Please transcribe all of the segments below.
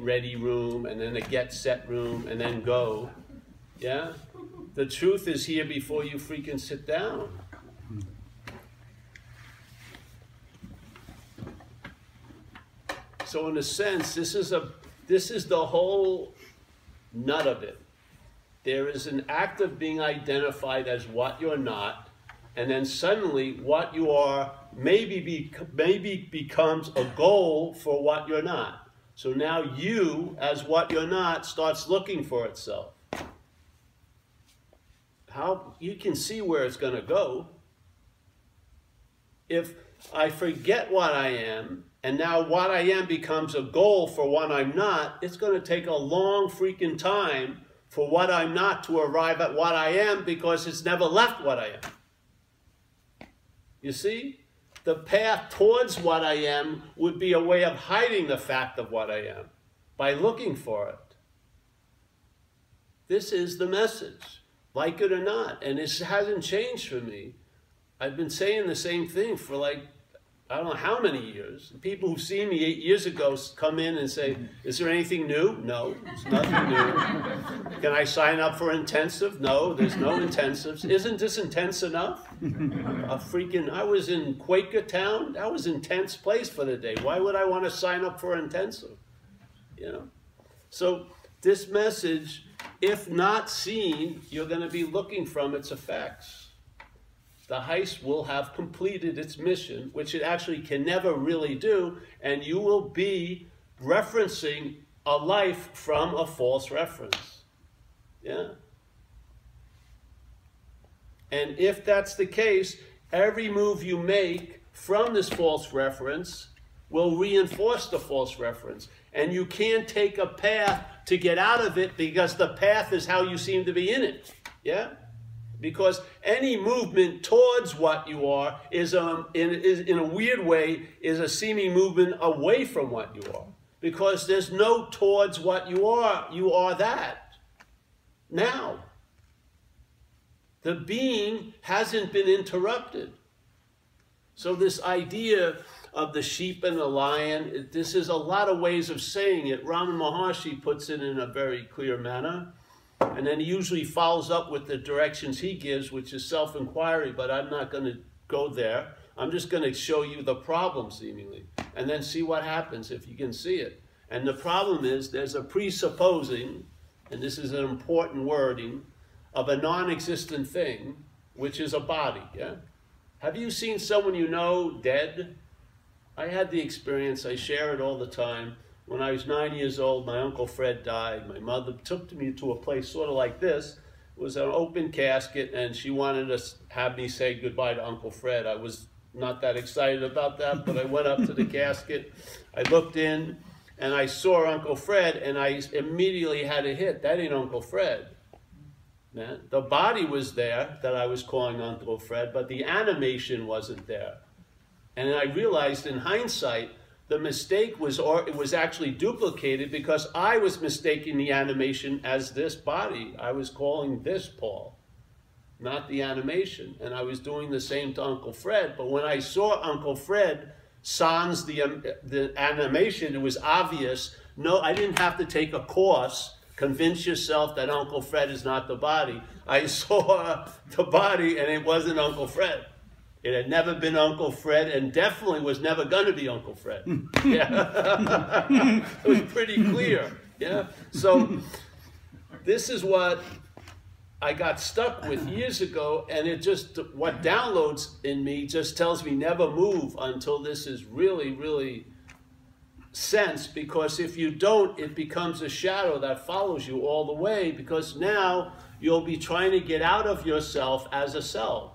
ready room, and then a get set room, and then go. Yeah? The truth is here before you freaking sit down. So in a sense, this is the whole nut of it. There is an act of being identified as what you're not, and then suddenly what you are maybe becomes a goal for what you're not. So now you, as what you're not, starts looking for itself. How you can see where it's going to go. If I forget what I am, and now what I am becomes a goal for what I'm not, it's going to take a long freaking time for what I'm not to arrive at what I am, because it's never left what I am. You see? The path towards what I am would be a way of hiding the fact of what I am by looking for it. This is the message, like it or not. And this hasn't changed for me. I've been saying the same thing for like, I don't know how many years. People who've seen me 8 years ago come in and say, is there anything new? No, there's nothing new. Can I sign up for intensive? No, there's no intensives. Isn't this intense enough? I was in Quakertown. That was an intense place for the day. Why would I want to sign up for intensive? You know? So this message, if not seen, you're going to be looking from its effects. The heist will have completed its mission, which it actually can never really do, and you will be referencing a life from a false reference. Yeah? And if that's the case, every move you make from this false reference will reinforce the false reference. And you can't take a path to get out of it, because the path is how you seem to be in it. Yeah? Because any movement towards what you are is in a weird way, is a seeming movement away from what you are. Because there's no towards what you are that. Now, the being hasn't been interrupted. So this idea of the sheep and the lion, this is a lot of ways of saying it. Ramana Maharshi puts it in a very clear manner. And then he usually follows up with the directions he gives, which is self-inquiry, but I'm not going to go there. I'm just going to show you the problem, seemingly, and then see what happens if you can see it. And the problem is there's a presupposing, and this is an important wording, of a non-existent thing, which is a body. Yeah? Have you seen someone you know dead? I had the experience. I share it all the time. When I was 9 years old, my Uncle Fred died. My mother took me to a place sort of like this. It was an open casket, and she wanted to have me say goodbye to Uncle Fred. I was not that excited about that, but I went up to the casket. I looked in, and I saw Uncle Fred, and I immediately had a hit. That ain't Uncle Fred. Man. The body was there that I was calling Uncle Fred, but the animation wasn't there. And I realized in hindsight, the mistake was, or it was actually duplicated, because I was mistaking the animation as this body. I was calling this Paul, not the animation. And I was doing the same to Uncle Fred. But when I saw Uncle Fred sans the animation, it was obvious. No, I didn't have to take a course. Convince yourself that Uncle Fred is not the body. I saw the body, and it wasn't Uncle Fred. It had never been Uncle Fred, and definitely was never going to be Uncle Fred. Yeah. It was pretty clear. Yeah. So this is what I got stuck with years ago, and it just, what downloads in me just tells me never move until this is really, really sensed, because if you don't, it becomes a shadow that follows you all the way, because now you'll be trying to get out of yourself as a self.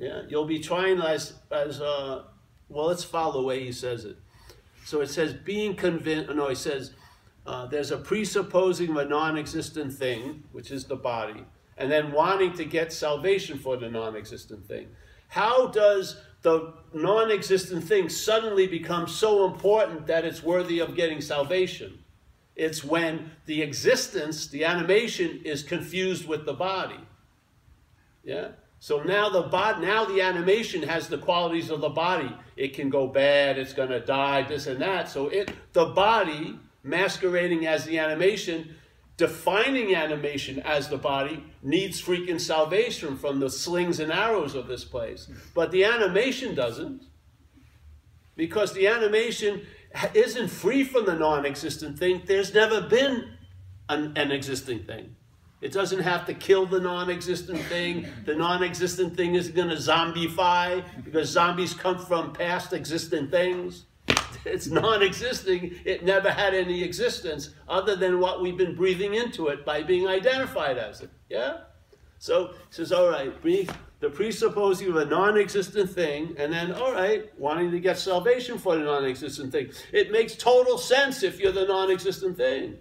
Yeah, you'll be trying well, let's follow the way he says it. So it says being convinced, no, he says there's a presupposing of a non-existent thing, which is the body, and then wanting to get salvation for the non-existent thing. How does the non-existent thing suddenly become so important that it's worthy of getting salvation? It's when the existence, the animation, is confused with the body. Yeah? So now the animation has the qualities of the body. It can go bad, it's going to die, this and that. So the body masquerading as the animation, defining animation as the body, needs freaking salvation from the slings and arrows of this place. But the animation doesn't, because the animation isn't free from the non-existent thing. There's never been an existing thing. It doesn't have to kill the non-existent thing. The non-existent thing isn't going to zombify, because zombies come from past existent things. It's non-existing. It never had any existence other than what we've been breathing into it by being identified as it. Yeah? So he says, all right, the presupposing of a non-existent thing, and then, all right, wanting to get salvation for the non-existent thing. It makes total sense if you're the non-existent thing.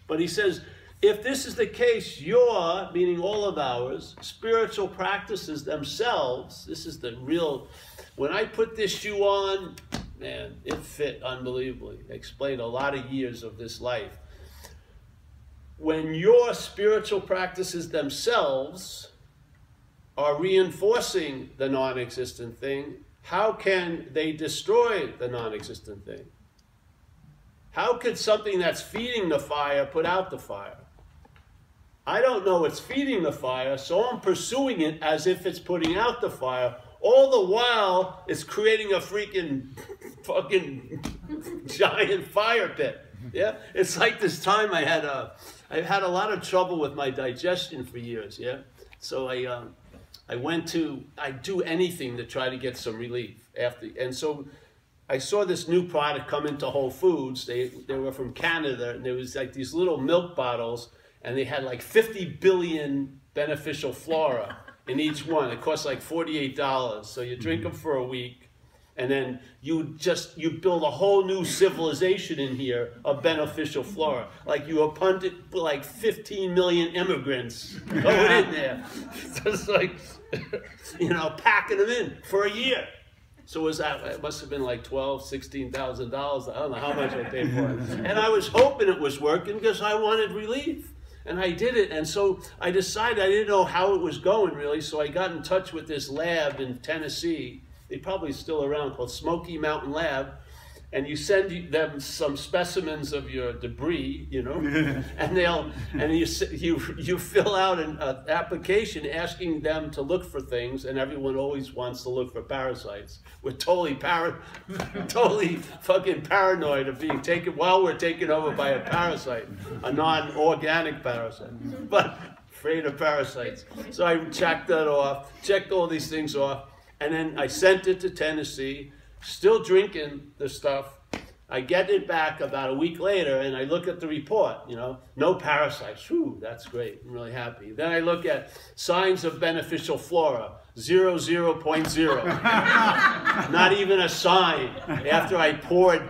But he says, if this is the case, your, meaning all of ours, spiritual practices themselves, this is the real, when I put this shoe on, man, it fit unbelievably. It explained a lot of years of this life. When your spiritual practices themselves are reinforcing the non-existent thing, how can they destroy the non-existent thing? How could something that's feeding the fire put out the fire? I don't know it's feeding the fire, so I'm pursuing it as if it's putting out the fire. All the while, it's creating a freaking fucking giant fire pit. Yeah, it's like this time I've had a lot of trouble with my digestion for years. Yeah, so I do anything to try to get some relief and so I saw this new product come into Whole Foods. They were from Canada, and there was like these little milk bottles, and they had like 50 billion beneficial flora in each one. It cost like $48. So you drink them for a week, and then you build a whole new civilization in here of beneficial flora. Like you appointed like 15 million immigrants going in there. Just like, you know, packing them in for a year. So it must have been like $12,000, $16,000. I don't know how much I paid for it. And I was hoping it was working because I wanted relief. And I did it. And so I decided I didn't know how it was going really. So I got in touch with this lab in Tennessee. They're probably still around, called Smoky Mountain Lab. And you send them some specimens of your debris, you know, and you fill out an application asking them to look for things, and everyone always wants to look for parasites. We're totally fucking paranoid of being taken while we're taken over by a parasite, a non-organic parasite, but afraid of parasites. So I checked that off, checked all these things off, and then I sent it to Tennessee. Still drinking the stuff. I get it back about a week later, and I look at the report, you know, no parasites. Whew, that's great. I'm really happy. Then I look at signs of beneficial flora, 0.0. Not even a sign after I poured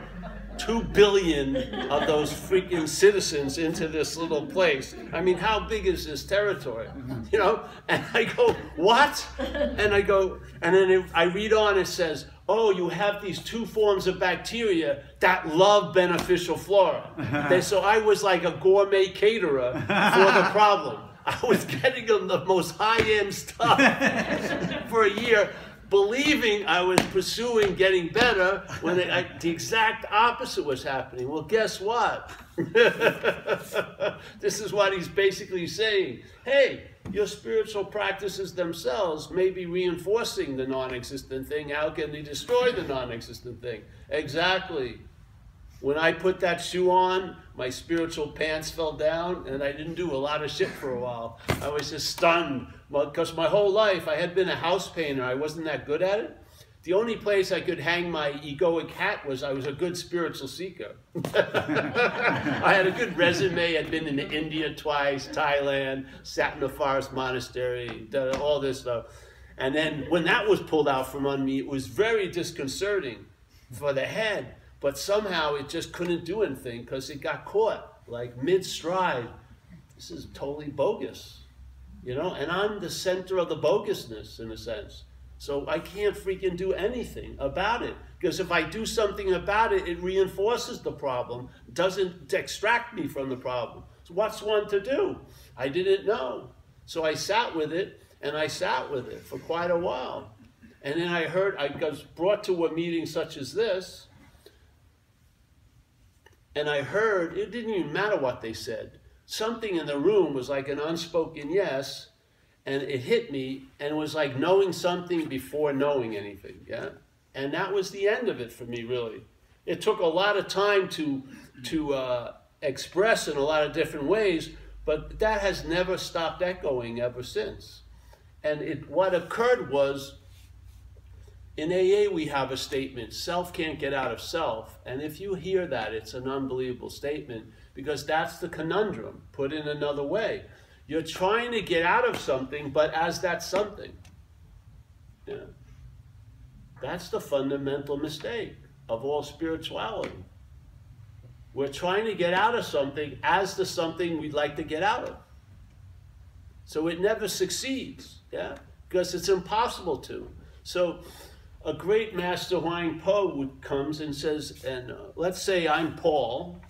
2 billion of those freaking citizens into this little place. I mean, how big is this territory? You know? And I go, what? And I go, and then I read on, it says, oh, you have these 2 forms of bacteria that love beneficial flora. So I was like a gourmet caterer for the problem. I was getting them the most high-end stuff for a year, believing I was pursuing getting better when the exact opposite was happening. Well, guess what? This is what he's basically saying. Hey, your spiritual practices themselves may be reinforcing the non-existent thing. How can they destroy the non-existent thing? Exactly. When I put that shoe on, my spiritual pants fell down, and I didn't do a lot of shit for a while. I was just stunned, because my whole life I had been a house painter. I wasn't that good at it. The only place I could hang my egoic hat was I was a good spiritual seeker. I had a good resume. I'd been in India twice, Thailand, sat in the forest monastery, done all this stuff. And then when that was pulled out from under me, it was very disconcerting for the head. But somehow it just couldn't do anything because it got caught, like mid-stride. This is totally bogus, you know? And I'm the center of the bogusness, in a sense. So I can't freaking do anything about it. Because if I do something about it, it reinforces the problem, doesn't extract me from the problem. So what's one to do? I didn't know. So I sat with it, and I sat with it for quite a while. And then I was brought to a meeting such as this, And I heard, it didn't even matter what they said. Something in the room was like an unspoken yes, and it hit me, and it was like knowing something before knowing anything, yeah? And that was the end of it for me, really. It took a lot of time to express in a lot of different ways, but that has never stopped echoing ever since. And what occurred was, in AA we have a statement, self can't get out of self. And if you hear that, it's an unbelievable statement, because that's the conundrum, put in another way. You're trying to get out of something, but as that something. Yeah. That's the fundamental mistake of all spirituality. We're trying to get out of something as the something we'd like to get out of. So it never succeeds, yeah? Because it's impossible to. So a great master, Huang Po, comes and says, and let's say I'm Paul,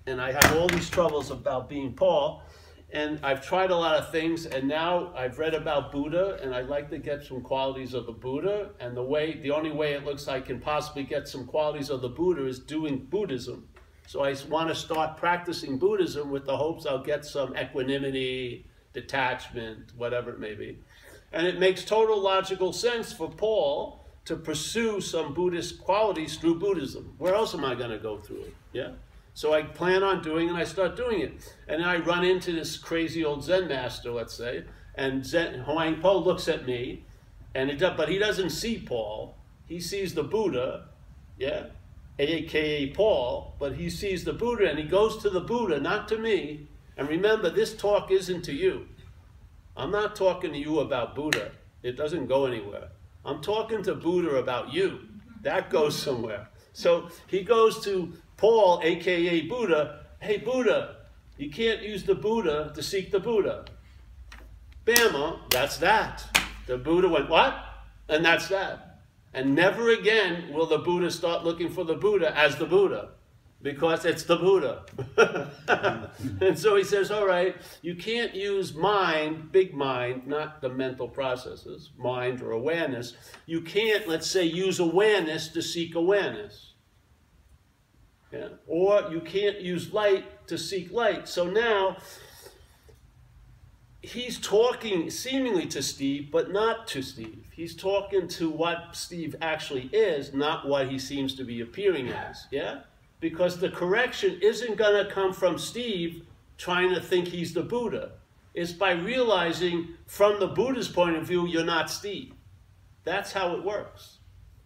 and I have all these troubles about being Paul, and I've tried a lot of things, and now I've read about Buddha, and I'd like to get some qualities of the Buddha, and the only way it looks like I can possibly get some qualities of the Buddha is doing Buddhism. So I want to start practicing Buddhism with the hopes I'll get some equanimity, detachment, whatever it may be. And it makes total logical sense for Paul to pursue some Buddhist qualities through Buddhism. Where else am I going to go through it? Yeah? So I plan on doing it, and I start doing it. And then I run into this crazy old Zen master, let's say, and Huang Po looks at me, but he doesn't see Paul. He sees the Buddha, yeah, a.k.a. Paul, but he sees the Buddha, and he goes to the Buddha, not to me. And remember, this talk isn't to you. I'm not talking to you about Buddha. It doesn't go anywhere. I'm talking to Buddha about you. That goes somewhere. So he goes to Paul, a.k.a. Buddha. Hey, Buddha, you can't use the Buddha to seek the Buddha. Bama, that's that. The Buddha went, what? And that's that. And never again will the Buddha start looking for the Buddha as the Buddha, because it's the Buddha. And so he says, all right, you can't use mind, big mind, not the mental processes, mind or awareness. You can't, let's say, use awareness to seek awareness. Yeah. Or you can't use light to seek light. So now he's talking seemingly to Steve, but not to Steve. He's talking to what Steve actually is, not what he seems to be appearing as. Yeah? Because the correction isn't going to come from Steve trying to think he's the Buddha. It's by realizing from the Buddha's point of view, you're not Steve. That's how it works.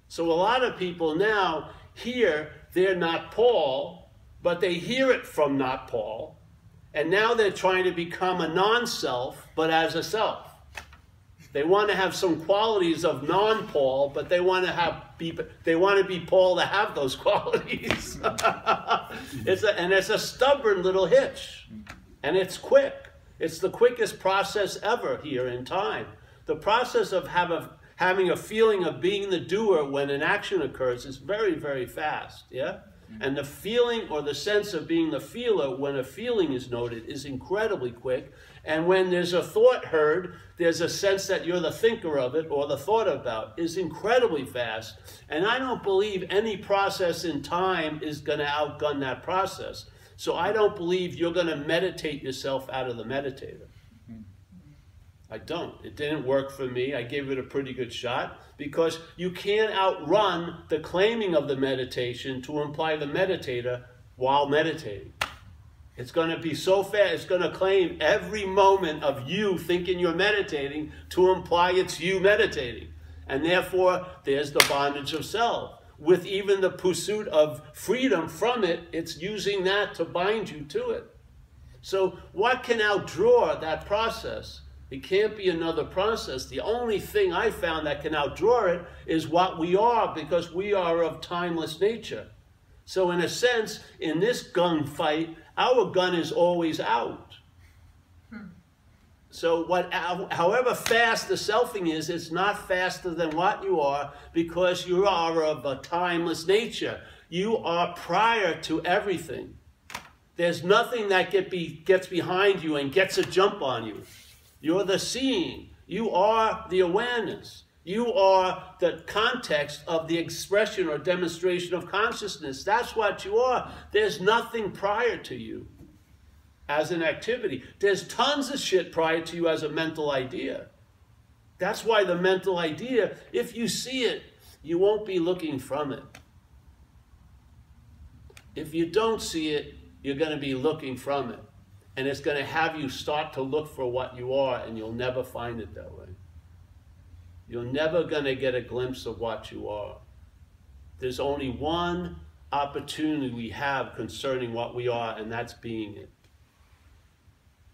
So a lot of people now hear they're not Paul, but they hear it from not Paul, and now they're trying to become a non-self, but as a self. They want to have some qualities of non-Paul, but they want to be Paul to have those qualities. It's a stubborn little hitch, and it's quick. It's the quickest process ever here in time. The process of having a feeling of being the doer when an action occurs is very, very fast, yeah? And the feeling or the sense of being the feeler when a feeling is noted is incredibly quick. And when there's a thought heard, there's a sense that you're the thinker of it or the thought about is incredibly fast. And I don't believe any process in time is going to outgun that process. So I don't believe you're going to meditate yourself out of the meditator. I don't. It didn't work for me. I gave it a pretty good shot because you can't outrun the claiming of the meditation to imply the meditator while meditating. It's going to be so fast, it's going to claim every moment of you thinking you're meditating to imply it's you meditating. And therefore, there's the bondage of self. With even the pursuit of freedom from it, it's using that to bind you to it. So what can outdraw that process? It can't be another process. The only thing I found that can outdraw it is what we are, because we are of timeless nature. So in a sense, in this gunfight, our gun is always out. So however fast the selfing is, it's not faster than what you are, because you are of a timeless nature. You are prior to everything. There's nothing that gets behind you and gets a jump on you. You're the seeing. You are the awareness. You are the context of the expression or demonstration of consciousness. That's what you are. There's nothing prior to you as an activity. There's tons of shit prior to you as a mental idea. That's why the mental idea, if you see it, you won't be looking from it. If you don't see it, you're going to be looking from it. And it's going to have you start to look for what you are, and you'll never find it that way. You're never going to get a glimpse of what you are. There's only one opportunity we have concerning what we are, and that's being it.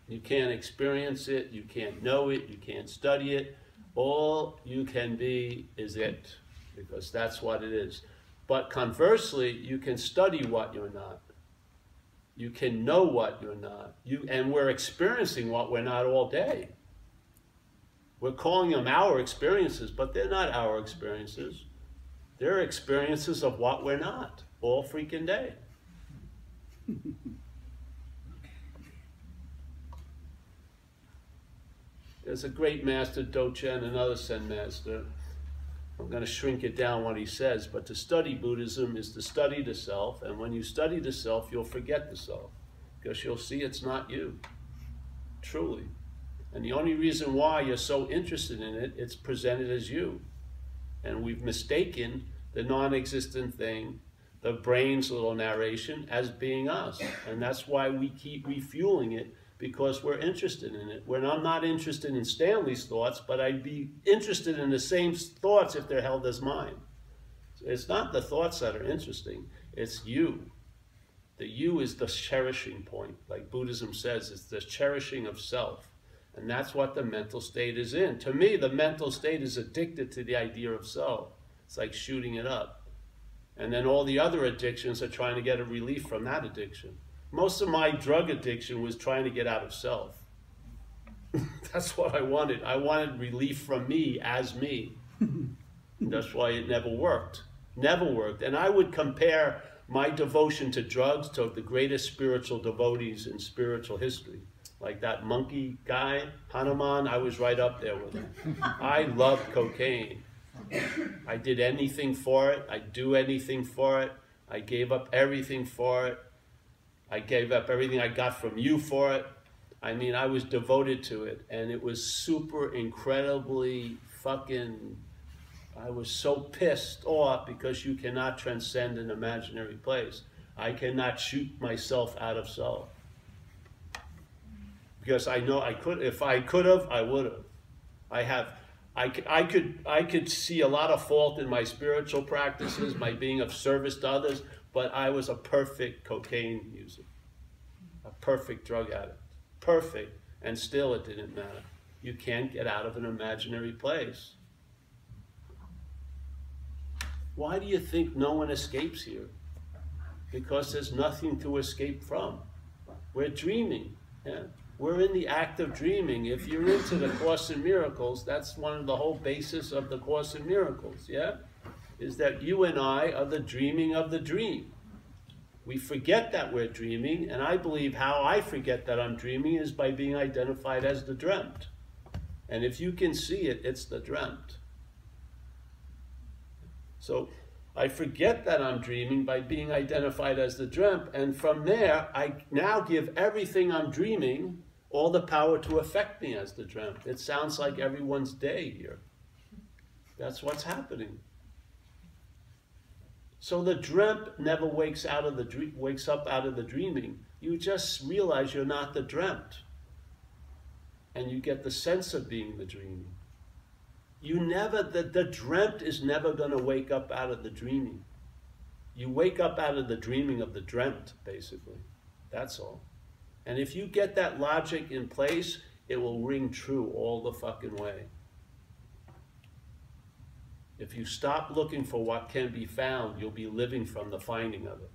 You can't experience it, you can't know it, you can't study it. All you can be is it, because that's what it is. But conversely, you can study what you're not. You can know what you're not. And we're experiencing what we're not all day. We're calling them our experiences, but they're not our experiences. They're experiences of what we're not all freaking day. There's a great master, Dochen, another Zen master. I'm going to shrink it down what he says, but to study Buddhism is to study the self, and when you study the self, you'll forget the self, because you'll see it's not you, truly. And the only reason why you're so interested in it, it's presented as you. And we've mistaken the non-existent thing, the brain's little narration, as being us. And that's why we keep refueling it, because we're interested in it. I'm not interested in Stanley's thoughts, but I'd be interested in the same thoughts if they're held as mine. So it's not the thoughts that are interesting, it's you. The you is the cherishing point. Like Buddhism says, it's the cherishing of self. And that's what the mental state is in. To me, the mental state is addicted to the idea of self. It's like shooting it up. And then all the other addictions are trying to get a relief from that addiction. Most of my drug addiction was trying to get out of self. That's what I wanted. I wanted relief from me as me. That's why it never worked. Never worked. And I would compare my devotion to drugs to the greatest spiritual devotees in spiritual history. Like that monkey guy, Hanuman, I was right up there with him. I loved cocaine. I did anything for it. I'd do anything for it. I gave up everything for it. I gave up everything I got from you for it. I mean, I was devoted to it. And it was super incredibly fucking, I was so pissed off because you cannot transcend an imaginary place. I cannot shoot myself out of self. Because I know I could, if I could have, I would have. I could see a lot of fault in my spiritual practices, my being of service to others, but I was a perfect cocaine user, a perfect drug addict, perfect, and still it didn't matter. You can't get out of an imaginary place. Why do you think no one escapes here? Because there's nothing to escape from. We're dreaming, yeah? We're in the act of dreaming. If you're into the Course in Miracles, that's one of the whole basis of the Course in Miracles, yeah? Is that you and I are the dreaming of the dream. We forget that we're dreaming, and I believe how I forget that I'm dreaming is by being identified as the dreamt. And if you can see it, it's the dreamt. So I forget that I'm dreaming by being identified as the dreamt, and from there, I now give everything I'm dreaming all the power to affect me as the dreamt. It sounds like everyone's day here. That's what's happening. So the dreamt never wakes up out of the dreaming. You just realize you're not the dreamt. And you get the sense of being the dreaming. The dreamt is never going to wake up out of the dreaming. You wake up out of the dreaming of the dreamt, basically. That's all. And if you get that logic in place, it will ring true all the fucking way. If you stop looking for what can be found, you'll be living from the finding of it.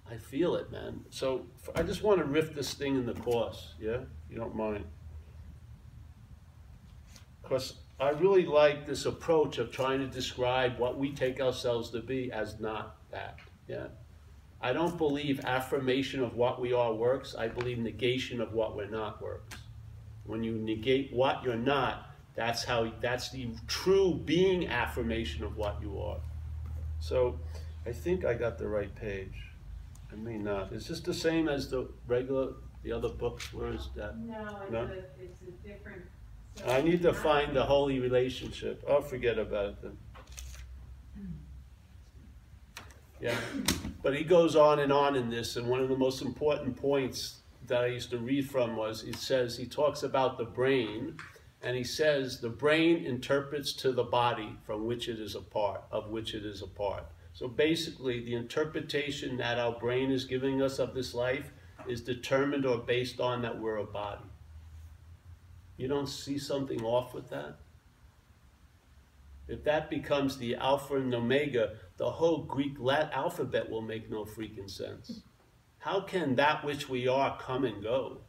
I feel it, man. So I just want to riff this thing in the Course, yeah? You don't mind. Because I really like this approach of trying to describe what we take ourselves to be as not that, yeah? I don't believe affirmation of what we are works. I believe negation of what we're not works. When you negate what you're not, That's the true being affirmation of what you are. So I think I got the right page. I may not. Is this the same as the other books? Where is that? No? It's a different. So I need to find the holy relationship. Oh, forget about it then. Yeah, but he goes on in this, and one of the most important points that I used to read from was, he talks about the brain, and he says the brain interprets to the body from which it is a part, of which it is a part. So basically, the interpretation that our brain is giving us of this life is determined or based on that we're a body. You don't see something off with that? If that becomes the Alpha and Omega, the whole Greek alphabet will make no freaking sense. How can that which we are come and go?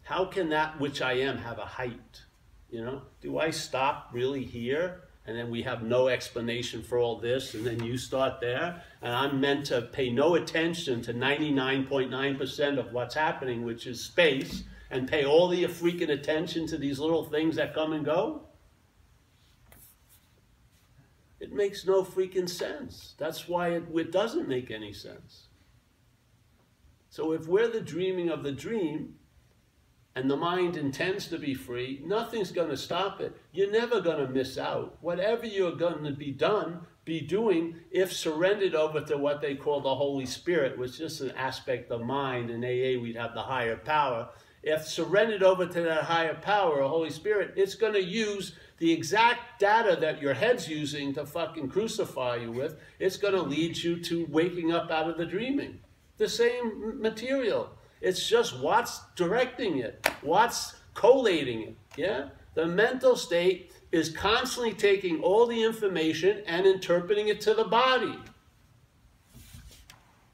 How can that which I am have a height? You know, do I stop really here? And then we have no explanation for all this, and then you start there, and I'm meant to pay no attention to 99.9% of what's happening, which is space, and pay all the freaking attention to these little things that come and go? It makes no freaking sense. That's why it doesn't make any sense. So if we're the dreaming of the dream, and the mind intends to be free, nothing's going to stop it. You're never going to miss out. Whatever you're going to be doing, if surrendered over to what they call the Holy Spirit, which is an aspect of mind. In AA, we'd have the higher power. If surrendered over to that higher power, or Holy Spirit, it's going to use the exact data that your head's using to fucking crucify you with. It's going to lead you to waking up out of the dreaming. The same material. It's just what's directing it, what's collating it, yeah? The mental state is constantly taking all the information and interpreting it to the body.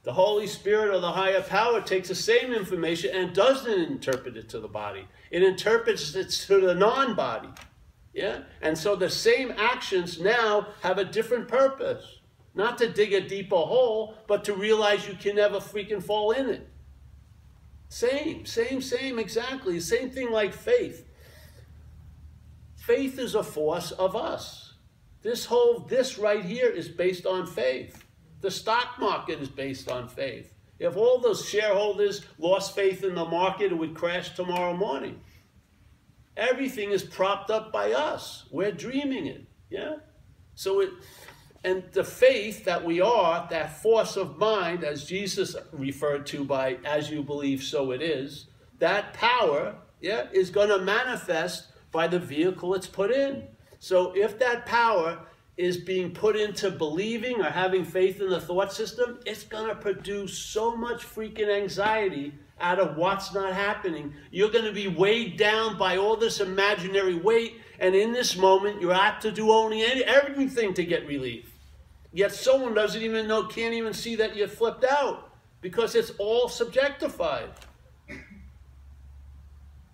The Holy Spirit or the higher power takes the same information and doesn't interpret it to the body. It interprets it to the non-body, yeah? And so the same actions now have a different purpose. Not to dig a deeper hole, but to realize you can never freaking fall in it. Same, exactly. Same thing like faith. Faith is a force of us. This right here is based on faith. The stock market is based on faith. If all those shareholders lost faith in the market, it would crash tomorrow morning. Everything is propped up by us. We're dreaming it, yeah? And the faith that we are, that force of mind, as Jesus referred to by, as you believe, so it is, that power, yeah, is going to manifest by the vehicle it's put in. So if that power is being put into believing or having faith in the thought system, it's going to produce so much freaking anxiety out of what's not happening. You're going to be weighed down by all this imaginary weight, and in this moment, you're apt to do everything to get relief. Yet someone doesn't even know, can't even see that you're flipped out, because it's all subjectified.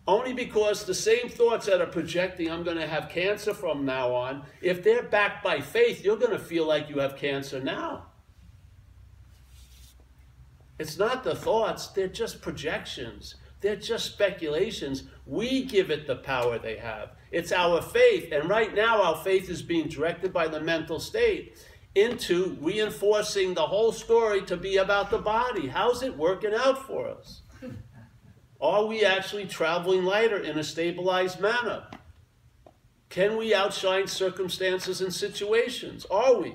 Only because the same thoughts that are projecting, I'm going to have cancer from now on, if they're backed by faith, you're going to feel like you have cancer now. It's not the thoughts, they're just projections. They're just speculations. We give it the power they have. It's our faith, and right now our faith is being directed by the mental state into reinforcing the whole story to be about the body. How's it working out for us? Are we actually traveling lighter in a stabilized manner? Can we outshine circumstances and situations? Are we?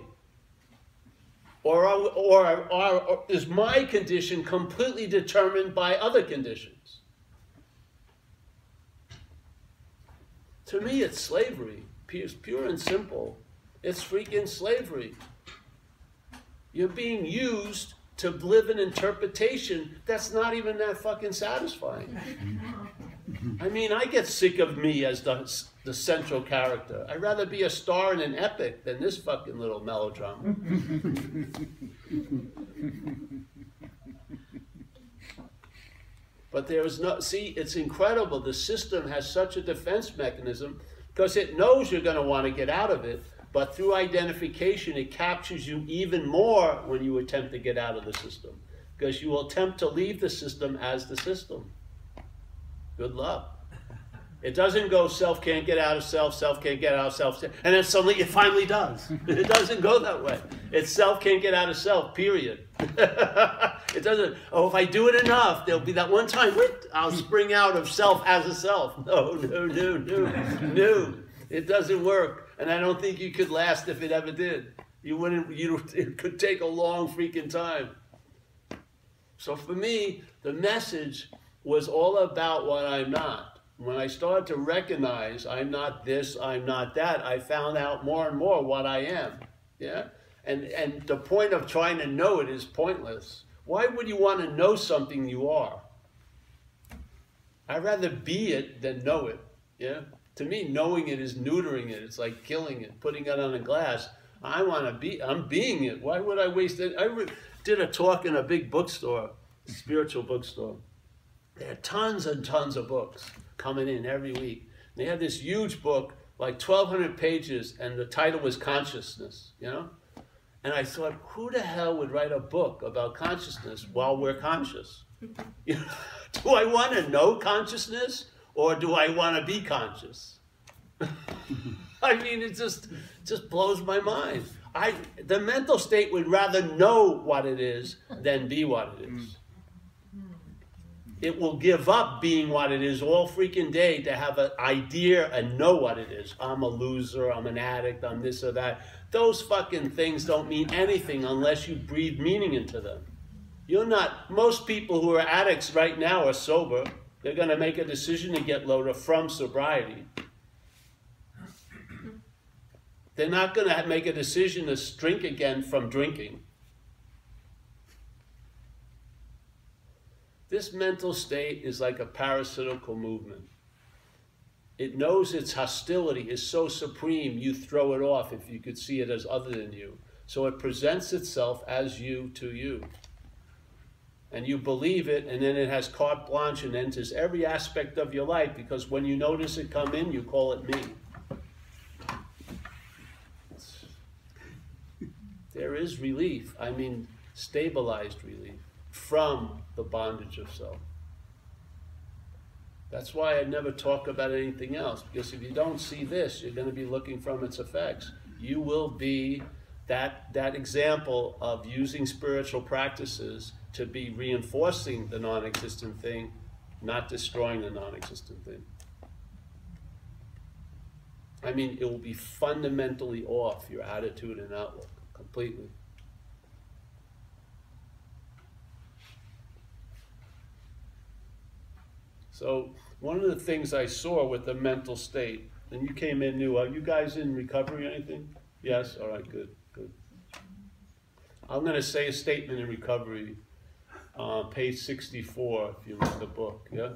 Or is my condition completely determined by other conditions? To me, it's slavery. It's pure and simple. It's freaking slavery. You're being used to live an interpretation that's not even that fucking satisfying. I mean, I get sick of me as the central character. I'd rather be a star in an epic than this fucking little melodrama. But there is no, see, it's incredible. The system has such a defense mechanism because it knows you're going to want to get out of it. But through identification, it captures you even more when you attempt to get out of the system. Because you will attempt to leave the system as the system. Good luck. It doesn't go self can't get out of self, self can't get out of self, and then suddenly it finally does. It doesn't go that way. It's self can't get out of self, period. It doesn't, oh, if I do it enough, there'll be that one time, I'll spring out of self as a self. No, no, no, no, no. It doesn't work. And I don't think you could last if it ever did. It could take a long freaking time. So for me, the message was all about what I'm not. When I started to recognize I'm not this, I'm not that, I found out more and more what I am. Yeah? And the point of trying to know it is pointless. Why would you want to know something you are? I'd rather be it than know it. Yeah? To me, knowing it is neutering it. It's like killing it, putting it on a glass. I'm being it. Why would I waste it? I did a talk in a big bookstore, spiritual bookstore. There are tons and tons of books coming in every week. They had this huge book, like 1,200 pages, and the title was Consciousness, you know? And I thought, who the hell would write a book about consciousness while we're conscious? You know, do I want to know consciousness, or do I want to be conscious? I mean, it just blows my mind. The mental state would rather know what it is than be what it is. It will give up being what it is all freaking day to have an idea and know what it is. I'm a loser, I'm an addict, I'm this or that. Those fucking things don't mean anything unless you breathe meaning into them. Most people who are addicts right now are sober. They're going to make a decision to get lower from sobriety. They're not going to make a decision to drink again from drinking. This mental state is like a parasitical movement. It knows its hostility is so supreme, you throw it off if you could see it as other than you. So it presents itself as you to you. And you believe it, and then it has carte blanche and enters every aspect of your life, because when you notice it come in, you call it me. There is relief, I mean stabilized relief, from the bondage of self. That's why I never talk about anything else, because if you don't see this, you're going to be looking from its effects. You will be that example of using spiritual practices to be reinforcing the non-existent thing, not destroying the non-existent thing. I mean, it will be fundamentally off, your attitude and outlook, completely. So one of the things I saw with the mental state, and you came in new, are you guys in recovery or anything? Yes? All right, good, good. I'm going to say a statement in recovery, page 64, if you read the book, yeah?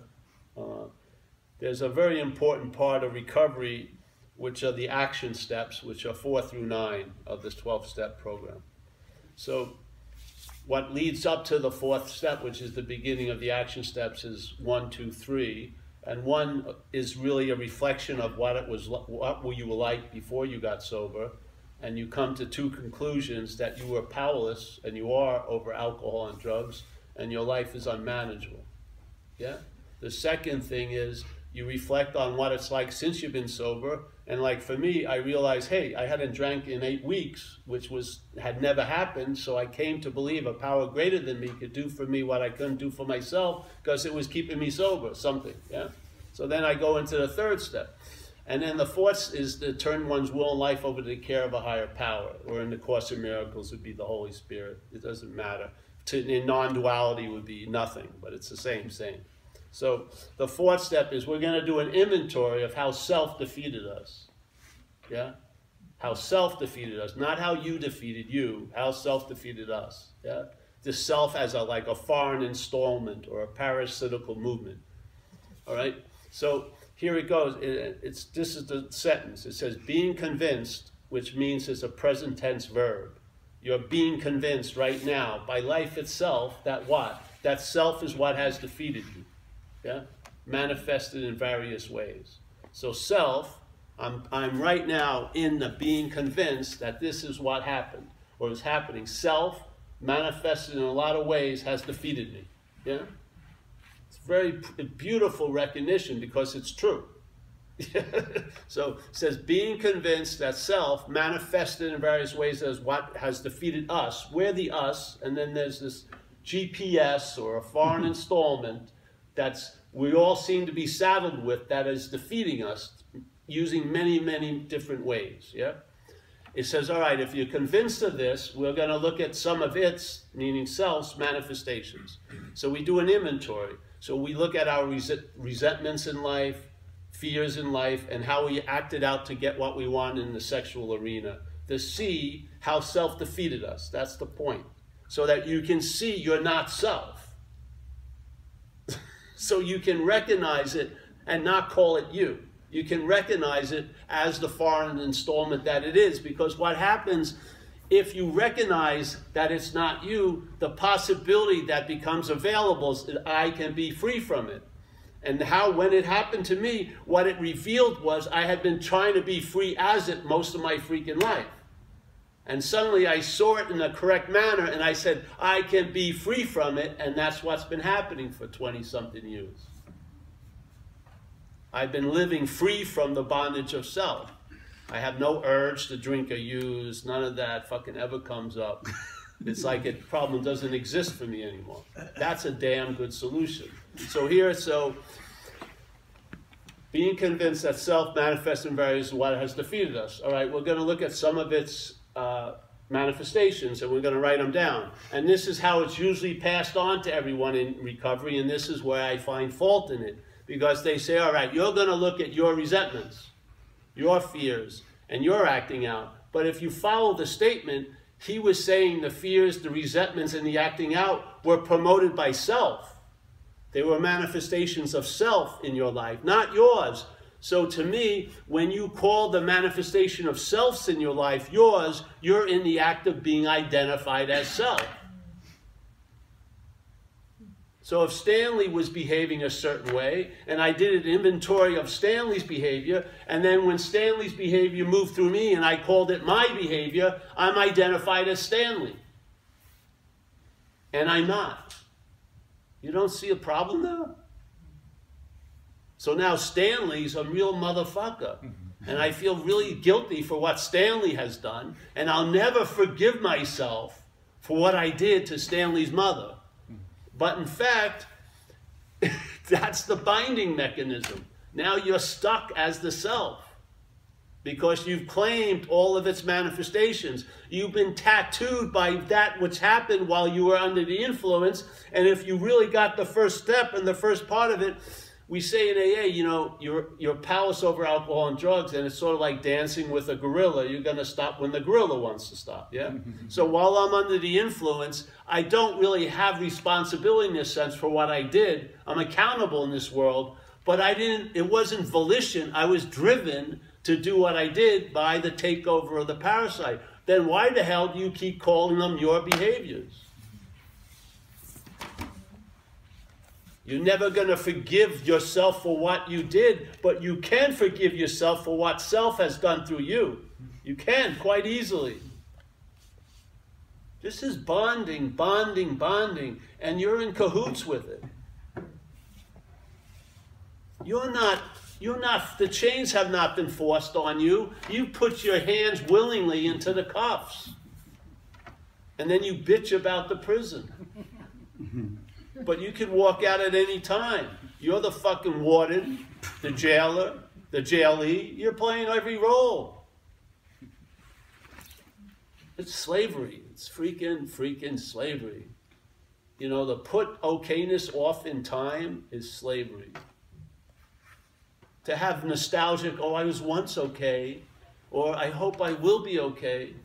There's a very important part of recovery, which are the action steps, which are 4 through 9 of this 12-step program. So what leads up to the 4th step, which is the beginning of the action steps, is 1, 2, 3. And 1 is really a reflection of what were you like before you got sober. And you come to 2 conclusions: that you were powerless, and you are, over alcohol and drugs, and your life is unmanageable. Yeah? The second thing is you reflect on what it's like since you've been sober. And like for me, I realized, hey, I hadn't drank in 8 weeks, which had never happened. So I came to believe a power greater than me could do for me what I couldn't do for myself, because it was keeping me sober, something. Yeah. So then I go into the 3rd step. And then the 4th is to turn one's will and life over to the care of a higher power, or in the Course in Miracles would be the Holy Spirit. It doesn't matter. In non-duality would be nothing, but it's the same. So the 4th step is we're going to do an inventory of how self defeated us. Yeah? How self defeated us. Not how you defeated you, how self defeated us. Yeah? The self as like a foreign installment or a parasitical movement. All right? So here it goes. This is the sentence. It says, being convinced, which means it's a present tense verb. You're being convinced right now by life itself that what? That self is what has defeated you. Yeah? Manifested in various ways. So self, I'm right now in the being convinced that this is what happened, or is happening. Self, manifested in a lot of ways, has defeated me. Yeah? It's very beautiful recognition, because it's true. So it says, being convinced that self manifested in various ways as what has defeated us. We're the us, and then there's this GPS or a foreign installment that's we all seem to be saddled with that is defeating us using many, many different ways. Yeah. It says, all right, if you're convinced of this, we're going to look at some of its, meaning self's, manifestations. So we do an inventory. So we look at our resentments in life, fears in life, and how we acted out to get what we want in the sexual arena. To see how self defeated us. That's the point. So that you can see you're not self. So you can recognize it and not call it you. You can recognize it as the foreign installment that it is, because what happens if you recognize that it's not you, the possibility that becomes available is that I can be free from it. And how, when it happened to me, what it revealed was I had been trying to be free as it most of my freaking life. And suddenly I saw it in the correct manner and I said, I can be free from it, and that's what's been happening for 20-something years. I've been living free from the bondage of self. I have no urge to drink or use. None of that fucking ever comes up. It's like a problem doesn't exist for me anymore. That's a damn good solution. So here, being convinced that self manifests in various ways what has defeated us. All right, we're going to look at some of its manifestations, and we're going to write them down. And this is how it's usually passed on to everyone in recovery, and this is where I find fault in it. Because they say, all right, you're going to look at your resentments, your fears, and your acting out. But if you follow the statement, he was saying the fears, the resentments, and the acting out were promoted by self. They were manifestations of self in your life, not yours. So to me, when you call the manifestation of selves in your life yours, you're in the act of being identified as self. So if Stanley was behaving a certain way, and I did an inventory of Stanley's behavior, and then when Stanley's behavior moved through me and I called it my behavior, I'm identified as Stanley. And I'm not. You don't see a problem there? So now Stanley's a real motherfucker. And I feel really guilty for what Stanley has done, and I'll never forgive myself for what I did to Stanley's mother. But in fact, that's the binding mechanism. Now you're stuck as the self because you've claimed all of its manifestations. You've been tattooed by that which happened while you were under the influence. And if you really got the first step and the first part of it, we say in AA, you know, you're powerless over alcohol and drugs, and it's sort of like dancing with a gorilla. You're going to stop when the gorilla wants to stop, yeah? So while I'm under the influence, I don't really have responsibility in this sense for what I did. I'm accountable in this world, but it wasn't volition. I was driven to do what I did by the takeover of the parasite. Then why the hell do you keep calling them your behaviors? You're never going to forgive yourself for what you did, but you can forgive yourself for what self has done through you. You can, quite easily. This is bonding, bonding, bonding, and you're in cahoots with it. You're not, the chains have not been forced on you. You put your hands willingly into the cuffs. And then you bitch about the prison. But you can walk out at any time. You're the fucking warden, the jailer, the jailee. You're playing every role. It's slavery. It's freaking slavery. You know, the put okayness off in time is slavery. To have nostalgic, oh, I was once okay, or I hope I will be okay.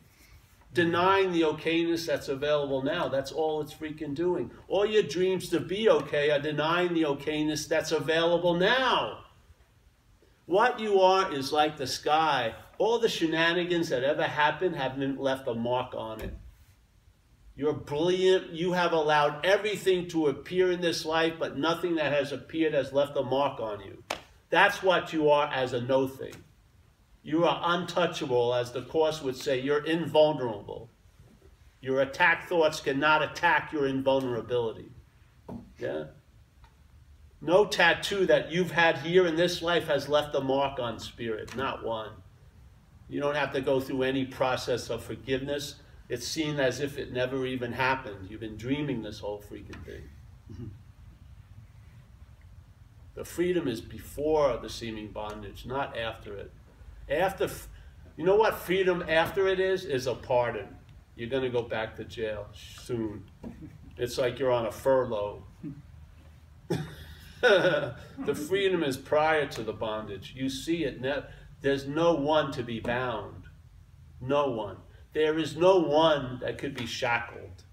Denying the okayness that's available now. That's all it's freaking doing. All your dreams to be okay are denying the okayness that's available now. What you are is like the sky. All the shenanigans that ever happened haven't left a mark on it. You're brilliant. You have allowed everything to appear in this life, but nothing that has appeared has left a mark on you. That's what you are as a no thing. You are untouchable, as the Course would say. You're invulnerable. Your attack thoughts cannot attack your invulnerability. Yeah? No tattoo that you've had here in this life has left a mark on spirit, not one. You don't have to go through any process of forgiveness. It's seen as if it never even happened. You've been dreaming this whole freaking thing. The freedom is before the seeming bondage, not after it. You know what freedom after it is a pardon. You're going to go back to jail soon. It's like you're on a furlough. The freedom is prior to the bondage. You see it. There's no one to be bound. No one. There is no one that could be shackled.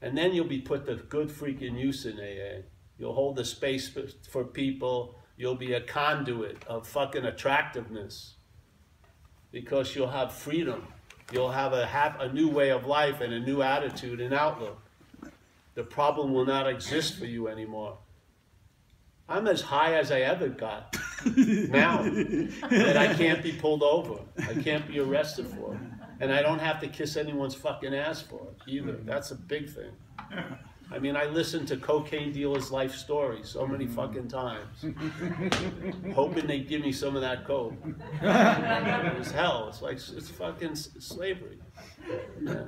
And then you'll be put to good freaking use in AA. You'll hold the space for people. You'll be a conduit of fucking attractiveness. Because you'll have freedom. You'll have a new way of life and a new attitude and outlook. The problem will not exist for you anymore. I'm as high as I ever got now. That I can't be pulled over. I can't be arrested for it. And I don't have to kiss anyone's fucking ass for it either. That's a big thing. I mean, I listened to cocaine dealers' life stories so many fucking times, hoping they'd give me some of that coke. It was hell. It's like, it's fucking slavery. Yeah.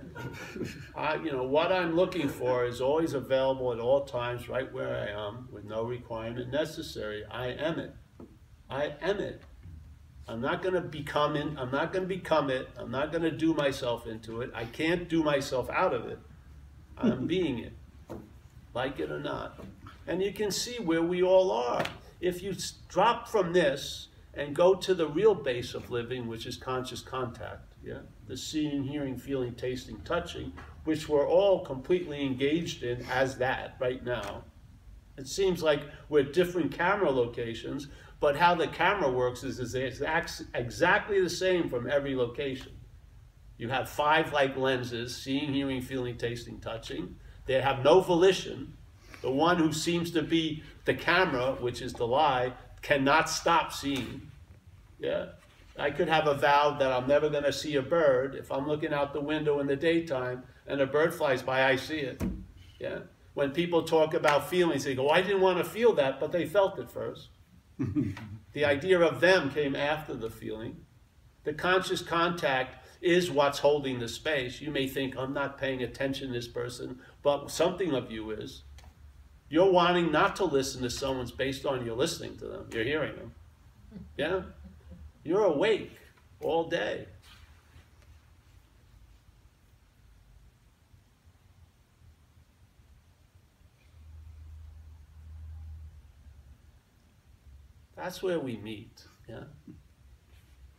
You know, what I'm looking for is always available at all times, right where I am, with no requirement necessary. I am it. I am it. I'm not going to become it. I'm not going to do myself into it. I can't do myself out of it. I'm being it. Like it or not. And you can see where we all are. If you drop from this and go to the real base of living, which is conscious contact, yeah, the seeing, hearing, feeling, tasting, touching, which we're all completely engaged in as that right now. It seems like we're at different camera locations, but how the camera works is exactly the same from every location. You have 5 like lenses, seeing, hearing, feeling, tasting, touching. They have no volition. The one who seems to be the camera, which is the lie, cannot stop seeing. Yeah, I could have a vow that I'm never going to see a bird. If I'm looking out the window in the daytime and a bird flies by, I see it. Yeah. When people talk about feelings, they go, I didn't want to feel that, but they felt it first. The idea of them came after the feeling. The conscious contact is what's holding the space. You may think, I'm not paying attention to this person, but something of you is. You're wanting not to listen to someone based on you listening to them. You're hearing them. Yeah? You're awake all day. That's where we meet. Yeah?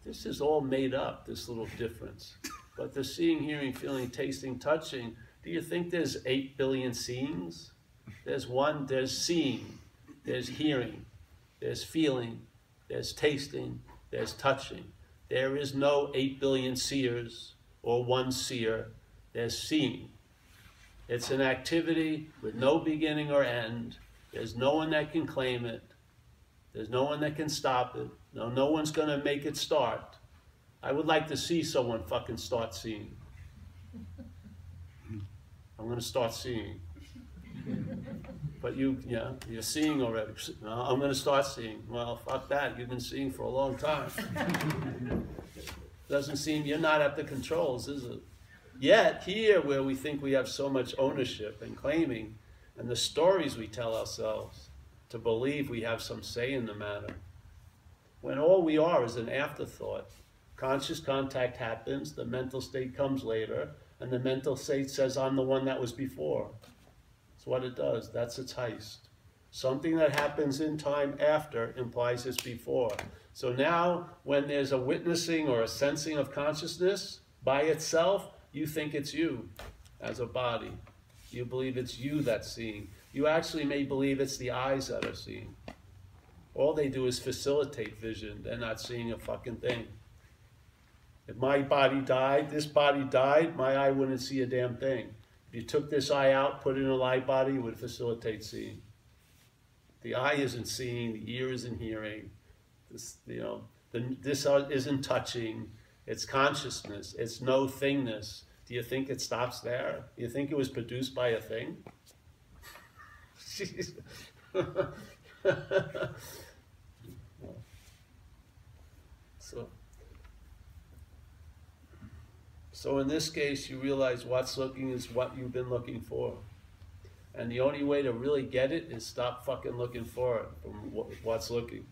This is all made up, this little difference. But the seeing, hearing, feeling, tasting, touching, do you think there's 8 billion seeings? There's seeing, there's hearing, there's feeling, there's tasting, there's touching. There is no 8 billion seers or one seer. There's seeing. It's an activity with no beginning or end. There's no one that can claim it. There's no one that can stop it. No one's going to make it start. I would like to see someone fucking start seeing. I'm going to start seeing. But you're seeing already. No, I'm going to start seeing. Well, fuck that. You've been seeing for a long time. Doesn't seem you're not at the controls, is it? Yet, here where we think we have so much ownership and claiming, and the stories we tell ourselves to believe we have some say in the matter, when all we are is an afterthought. Conscious contact happens, the mental state comes later, and the mental state says, I'm the one that was before. That's what it does. That's its heist. Something that happens in time after implies it's before. So now, when there's a witnessing or a sensing of consciousness by itself, you think it's you as a body. You believe it's you that's seeing. You actually may believe it's the eyes that are seeing. All they do is facilitate vision. They're not seeing a fucking thing. If my body died, this body died, my eye wouldn't see a damn thing. If you took this eye out, put it in a live body, it would facilitate seeing. The eye isn't seeing, the ear isn't hearing, this isn't touching. It's consciousness. It's no thingness. Do you think it stops there? Do you think it was produced by a thing? So in this case, you realize what's looking is what you've been looking for. And the only way to really get it is stop fucking looking for it from what's looking.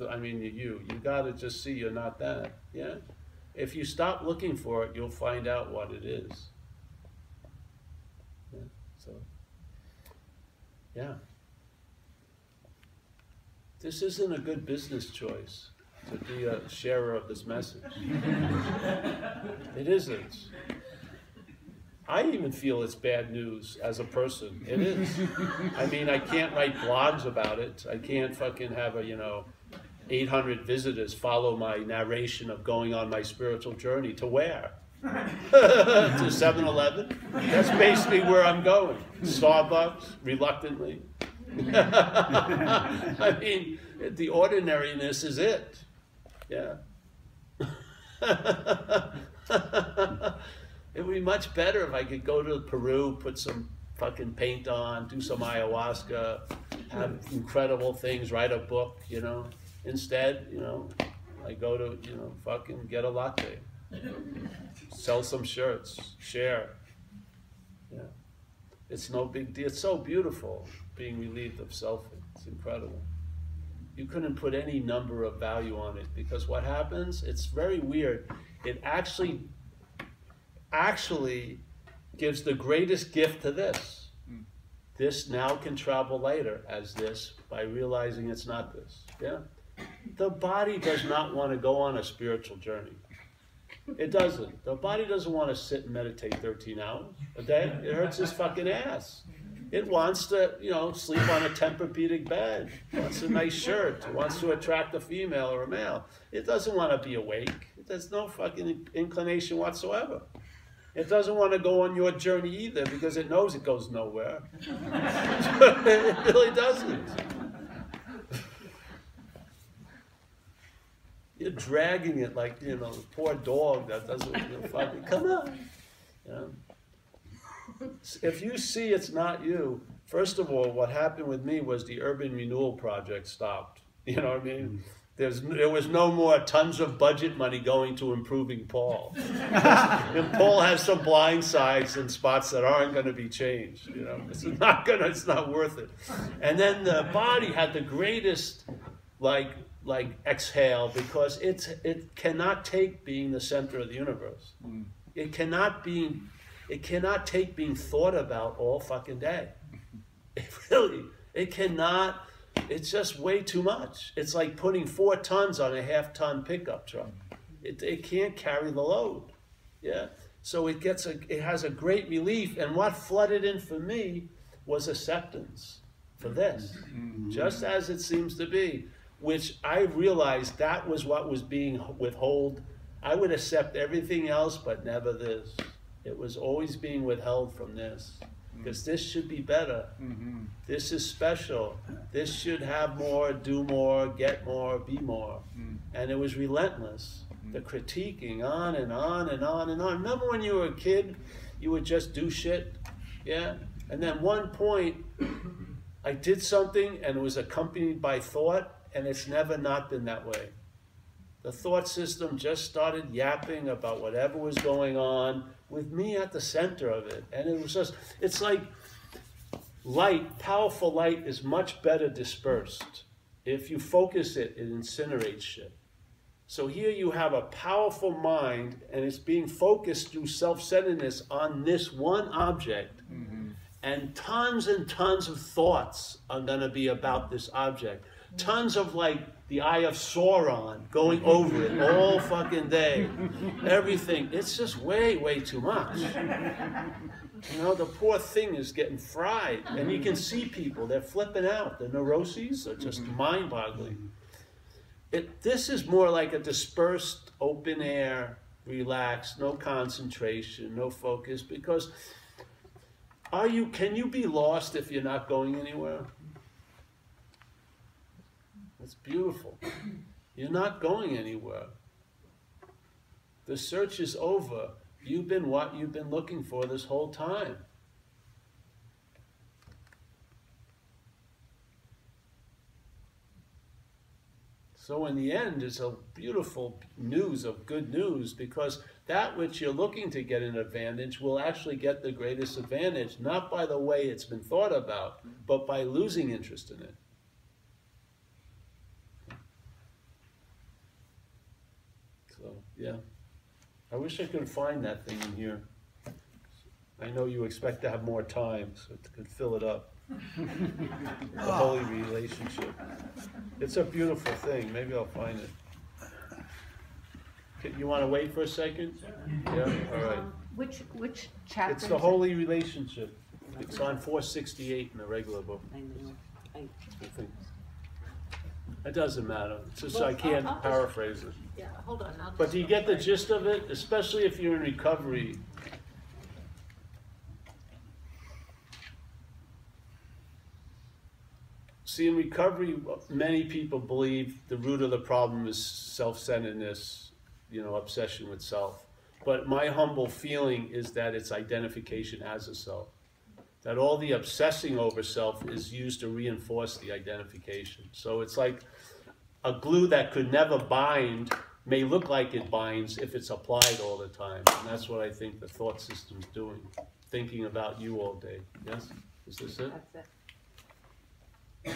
I mean, you gotta just see you're not that, yeah? If you stop looking for it, you'll find out what it is. Yeah, so, yeah. This isn't a good business choice to be a sharer of this message. It isn't. I even feel it's bad news as a person. It is. I mean, I can't write blogs about it. I can't fucking have a, 800 visitors follow my narration of going on my spiritual journey. To where? To 7-Eleven? That's basically where I'm going. Starbucks, reluctantly. I mean, the ordinariness is it. Yeah. It would be much better if I could go to Peru, put some fucking paint on, do some ayahuasca, have incredible things, write a book, Instead, I go to, fucking get a latte, sell some shirts, share. Yeah. It's no big deal. It's so beautiful being relieved of selfing. It's incredible. You couldn't put any number of value on it, because what happens, it's very weird. It actually gives the greatest gift to this. This now can travel later as this by realizing it's not this. Yeah? The body does not want to go on a spiritual journey. It doesn't. The body doesn't want to sit and meditate 13 hours a day. It hurts its fucking ass. It wants to, sleep on a Tempur-Pedic bed. It wants a nice shirt. It wants to attract a female or a male. It doesn't want to be awake. There's no fucking inclination whatsoever. It doesn't want to go on your journey either, because it knows it goes nowhere. It really doesn't. You're dragging it like, the poor dog that doesn't fucking, come on. If you see it's not you, first of all, what happened with me was the Urban Renewal Project stopped. You know what I mean? There was no more tons of budget money going to improving Paul. And Paul has some blind sides and spots that aren't going to be changed. It's not worth it. And then the body had the greatest, like exhale, because it cannot take being the center of the universe. It cannot take being thought about all fucking day. It cannot. It's just way too much. It's like putting 4 tons on a half-ton pickup truck. It can't carry the load. Yeah. So it has a great relief. And what flooded in for me was acceptance for this, just as it seems to be, which I realized that was what was being withheld. I would accept everything else, but never this. It was always being withheld from this. Because this should be better. This is special. This should have more, do more, get more, be more. And it was relentless. The critiquing on and on and on and on. Remember when you were a kid, you would just do shit? Yeah? And then one point, I did something and it was accompanied by thought, and it's never not been that way. The thought system just started yapping about whatever was going on, with me at the center of it. And it was just, it's like light, powerful light is much better dispersed. If you focus it, it incinerates shit. So here you have a powerful mind, and it's being focused through self-centeredness on this one object. And tons of thoughts are going to be about this object. Tons of the Eye of Sauron going over it all fucking day. Everything. It's just way, way too much. The poor thing is getting fried. And you can see people, they're flipping out. The neuroses are just mind-boggling. This is more like a dispersed, open air, relaxed, no concentration, no focus. Because can you be lost if you're not going anywhere? It's beautiful. You're not going anywhere. The search is over. You've been what you've been looking for this whole time. So in the end, it's a beautiful news of good news, because that which you're looking to get an advantage will actually get the greatest advantage, not by the way it's been thought about, but by losing interest in it. So, yeah. I wish I could find that thing in here. I know you expect to have more time, so it could fill it up. The holy relationship. It's a beautiful thing. Maybe I'll find it. You want to wait for a second? Yeah? All right. Which chapter? It's the holy relationship. It's on 468 in the regular book. I know. I think. It doesn't matter. It's just Well, I can't I'll just- paraphrase it. Yeah, hold on. I'll But just do you go get the right. gist of it? Especially if you're in recovery. See, in recovery, many people believe the root of the problem is self-centeredness, obsession with self. But my humble feeling is that it's identification as a self. That all the obsessing over self is used to reinforce the identification. So it's like a glue that could never bind may look like it binds if it's applied all the time. And that's what I think the thought system's doing. Thinking about you all day. Yes? Is this it? That's it. Yeah,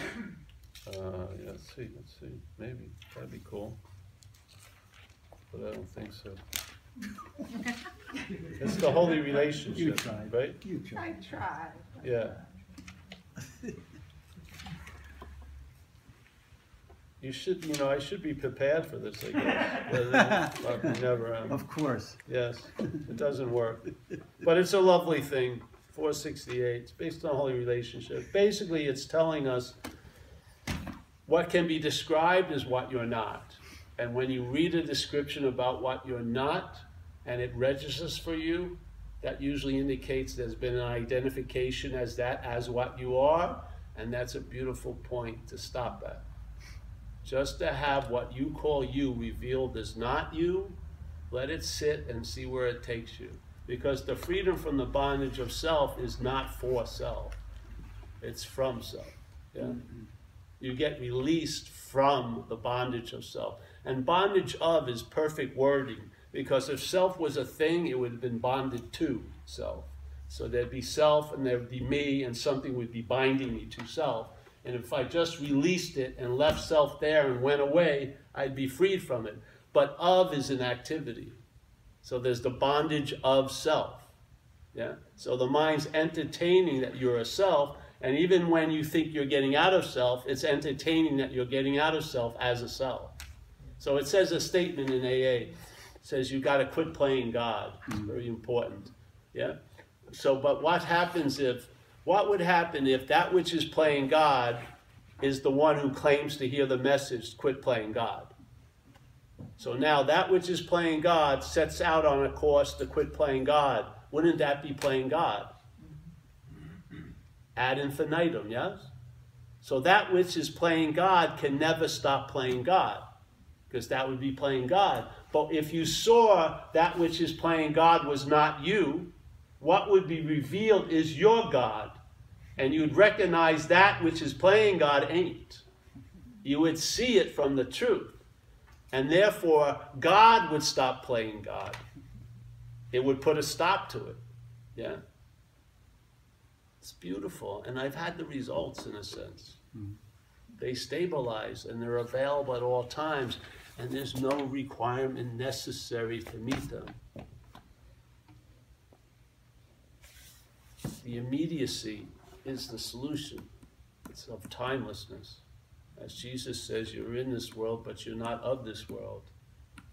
let's see. Maybe. That'd be cool. But I don't think so. It's the holy relationship, You tried. right? You I tried. tried. Yeah. You should, I should be prepared for this, I guess. But I never am. Of course. Yes, it doesn't work. But it's a lovely thing. 468. It's based on holy relationship. Basically, it's telling us what can be described as what you're not. And when you read a description about what you're not, and it registers for you, that usually indicates there's been an identification as what you are, and that's a beautiful point to stop at. Just to have what you call you revealed as not you, let it sit and see where it takes you. Because the freedom from the bondage of self is not for self. It's from self. Yeah? You get released from the bondage of self. And bondage of is perfect wording. Because if self was a thing, it would have been bonded to self. So there'd be self and there'd be me, and something would be binding me to self. And if I just released it and left self there and went away, I'd be freed from it. But of is an activity. So there's the bondage of self. Yeah? So the mind's entertaining that you're a self, and even when you think you're getting out of self, it's entertaining that you're getting out of self as a self. So it says a statement in AA. It says you got to quit playing God. It's very important. Yeah? So, but what would happen if that which is playing God is the one who claims to hear the message, quit playing God? So now that which is playing God sets out on a course to quit playing God. Wouldn't that be playing God? Ad infinitum, yes? So that which is playing God can never stop playing God, because that would be playing God. But if you saw that which is playing God was not you, what would be revealed is your God. And you'd recognize that which is playing God ain't. You would see it from the truth. And therefore, God would stop playing God. It would put a stop to it. Yeah? It's beautiful. And I've had the results in a sense. They stabilize and they're available at all times. And there's no requirement necessary to meet them. The immediacy is the solution. It's of timelessness. As Jesus says, you're in this world, but you're not of this world.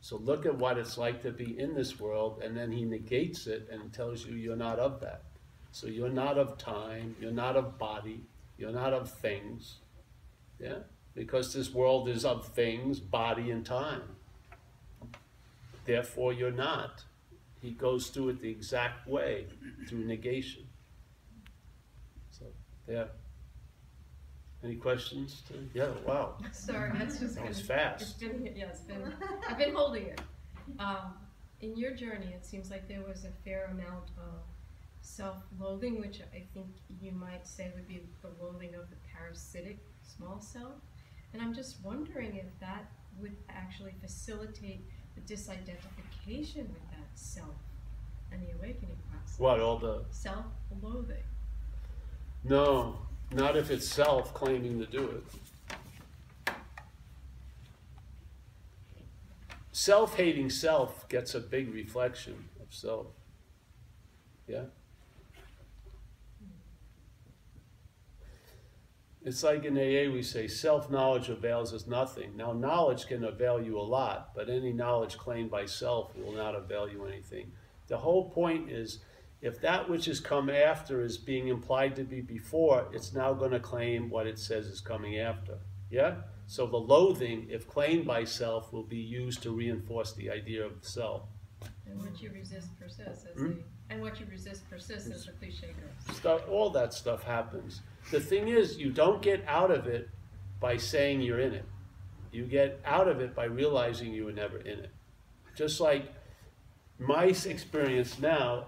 So look at what it's like to be in this world, and then he negates it and tells you you're not of that. So you're not of time, you're not of body, you're not of things. Yeah? Because this world is of things, body, and time. Therefore, you're not. He goes through it the exact way, through negation. So, yeah. Any questions? Yeah, wow. Sorry, that's just That was it's fast. been, I've been holding it. In your journey, it seems like there was a fair amount of self-loathing, which I think you might say would be the loathing of the parasitic small self. And I'm just wondering if that would actually facilitate the disidentification with that self and the awakening process. What, all the... Self-loathing. No, not if it's self claiming to do it. Self-hating self gets a big reflection of self. Yeah? It's like in AA we say self-knowledge avails us nothing. Now knowledge can avail you a lot, but any knowledge claimed by self will not avail you anything. The whole point is, if that which has come after is being implied to be before, it's now going to claim what it says is coming after. Yeah? So the loathing, if claimed by self, will be used to reinforce the idea of the self. And what you resist persists, and what you resist persists, as the cliche goes. All that stuff happens. The thing is, you don't get out of it by saying you're in it. You get out of it by realizing you were never in it. Just like my experience now,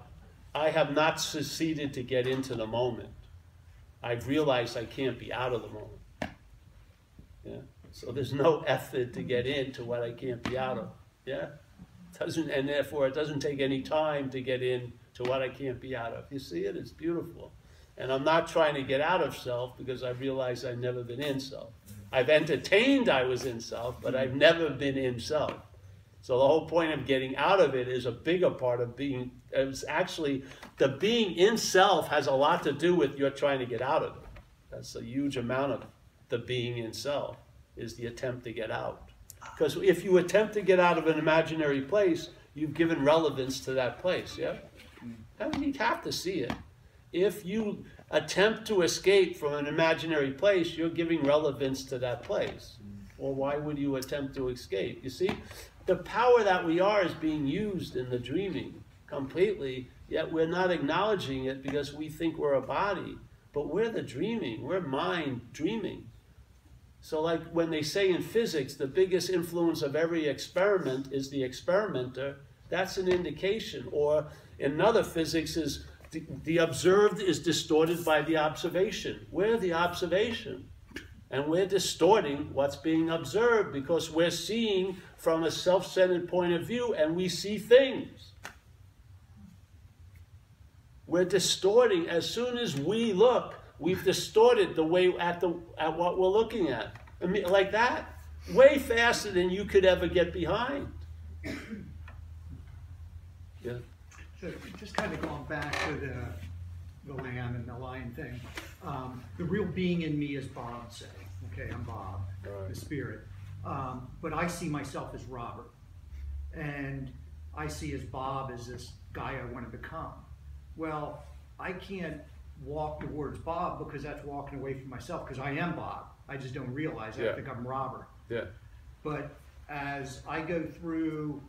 I have not succeeded to get into the moment. I've realized I can't be out of the moment. Yeah. So there's no effort to get into what I can't be out of. Yeah. And therefore it doesn't take any time to get in to what I can't be out of. You see it? It's beautiful. And I'm not trying to get out of self because I realize I've never been in self. I've entertained I was in self, but I've never been in self. So the whole point of getting out of it is a bigger part of being. It's actually, the being in self has a lot to do with you're trying to get out of it. That's a huge amount of the being in self, is the attempt to get out. Because if you attempt to get out of an imaginary place, you've given relevance to that place, yeah? I mean, you have to see it. If you attempt to escape from an imaginary place, you're giving relevance to that place. Or why would you attempt to escape? You see, the power that we are is being used in the dreaming completely, yet we're not acknowledging it because we think we're a body. But we're the dreaming, we're mind dreaming. So like when they say in physics, the biggest influence of every experiment is the experimenter, that's an indication. Or in another physics is the observed is distorted by the observation. We're the observation. And we're distorting what's being observed because we're seeing from a self-centered point of view and we see things. We're distorting. As soon as we look, we've distorted the way at what we're looking at. I mean, like that, way faster than you could ever get behind. Yeah. So just kind of going back to the lamb and the lion thing. The real being in me is Bob, say. Okay, I'm Bob, right. The spirit. But I see myself as Robert. And I see as Bob as this guy I want to become. Well, I can't walk towards Bob because that's walking away from myself because I am Bob. I just don't realize I think I'm Robert. Yeah. But as I go through,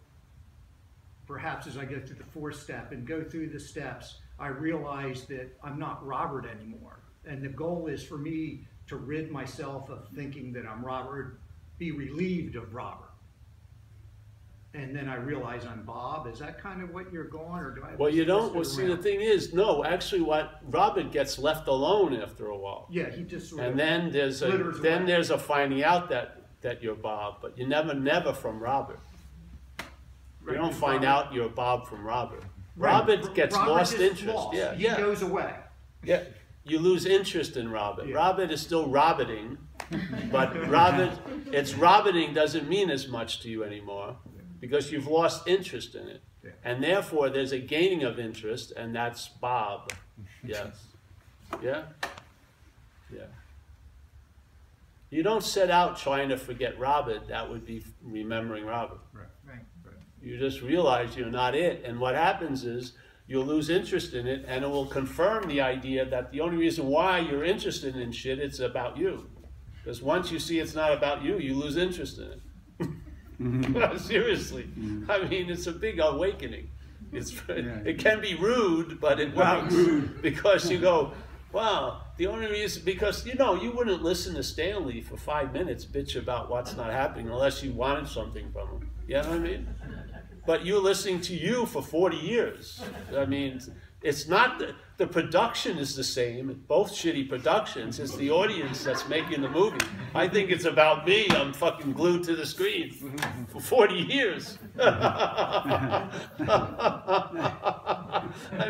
perhaps as I go through the fourth step and go through the steps, I realize that I'm not Robert anymore. And the goal is for me to rid myself of thinking that I'm Robert, be relieved of Robert. And then I realize I'm Bob. Is that kind of what you're going, or do I? Well, you don't. Well, see, the thing is, no. Actually, what Robert gets left alone after a while. Yeah, he just. Sort and of then there's a finding out that you're Bob, but you never from Robert. You don't find out you're Bob from Robert. Right. Robert gets lost interest. Lost. Yeah, he goes away. Yeah, you lose interest in Robert. Yeah. Robert is still Roberting, but it's Roberting doesn't mean as much to you anymore. Because you've lost interest in it. Yeah. And therefore, there's a gaining of interest, and that's Bob. Yes. Yeah? Yeah. You don't set out trying to forget Robert. That would be remembering Robert. Right. Right. Right. You just realize you're not it. And what happens is you'll lose interest in it, and it will confirm the idea that the only reason why you're interested in shit, it's about you. Because once you see it's not about you, you lose interest in it. Seriously, I mean, it's a big awakening. It can be rude, but it works because you go, wow. The only reason, because you wouldn't listen to Stanley for 5 minutes bitch about what's not happening unless you wanted something from him. You know what I mean? But you're listening to you for 40 years. I mean, It's not the production is the same, both shitty productions. It's the audience that's making the movie. I think it's about me. I'm fucking glued to the screen for 40 years. I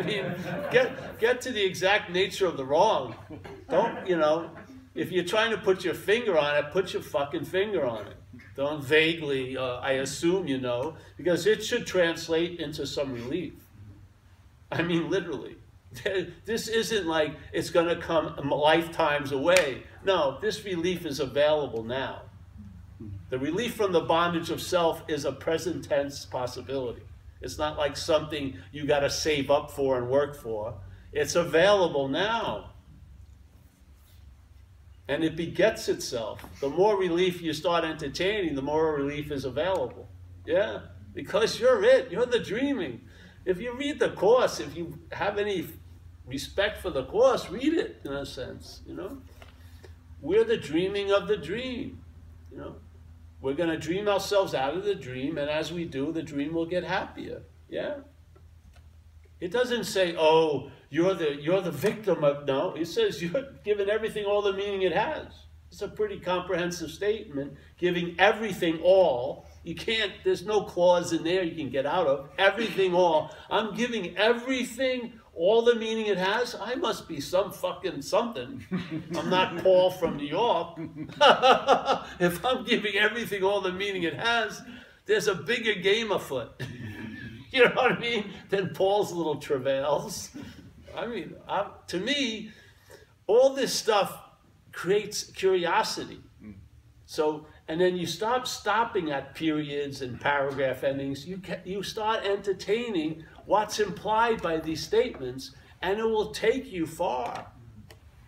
mean, get to the exact nature of the wrong. Don't, you know, if you're trying to put your finger on it, put your fucking finger on it. Don't vaguely, I assume you know, because it should translate into some relief. I mean, literally. This isn't like it's going to come lifetimes away. No, this relief is available now. The relief from the bondage of self is a present tense possibility. It's not like something you got to save up for and work for. It's available now. And it begets itself. The more relief you start entertaining, the more relief is available. Yeah, because you're it. You're the dreaming. If you read the Course, if you have any respect for the Course, read it in a sense, you know. We're the dreaming of the dream, you know. We're going to dream ourselves out of the dream, and as we do, the dream will get happier. Yeah. It doesn't say, oh, you're the victim of, no. It says you're giving everything all the meaning it has. It's a pretty comprehensive statement, giving everything all. You can't, there's no clause in there you can get out of. Everything all. I'm giving everything all the meaning it has. I must be some fucking something. I'm not Paul from New York. If I'm giving everything all the meaning it has, there's a bigger game afoot. You know what I mean? Than Paul's little travails. I mean, to me, all this stuff creates curiosity. So, and then you stop stopping at periods and paragraph endings. You start entertaining what's implied by these statements, and it will take you far.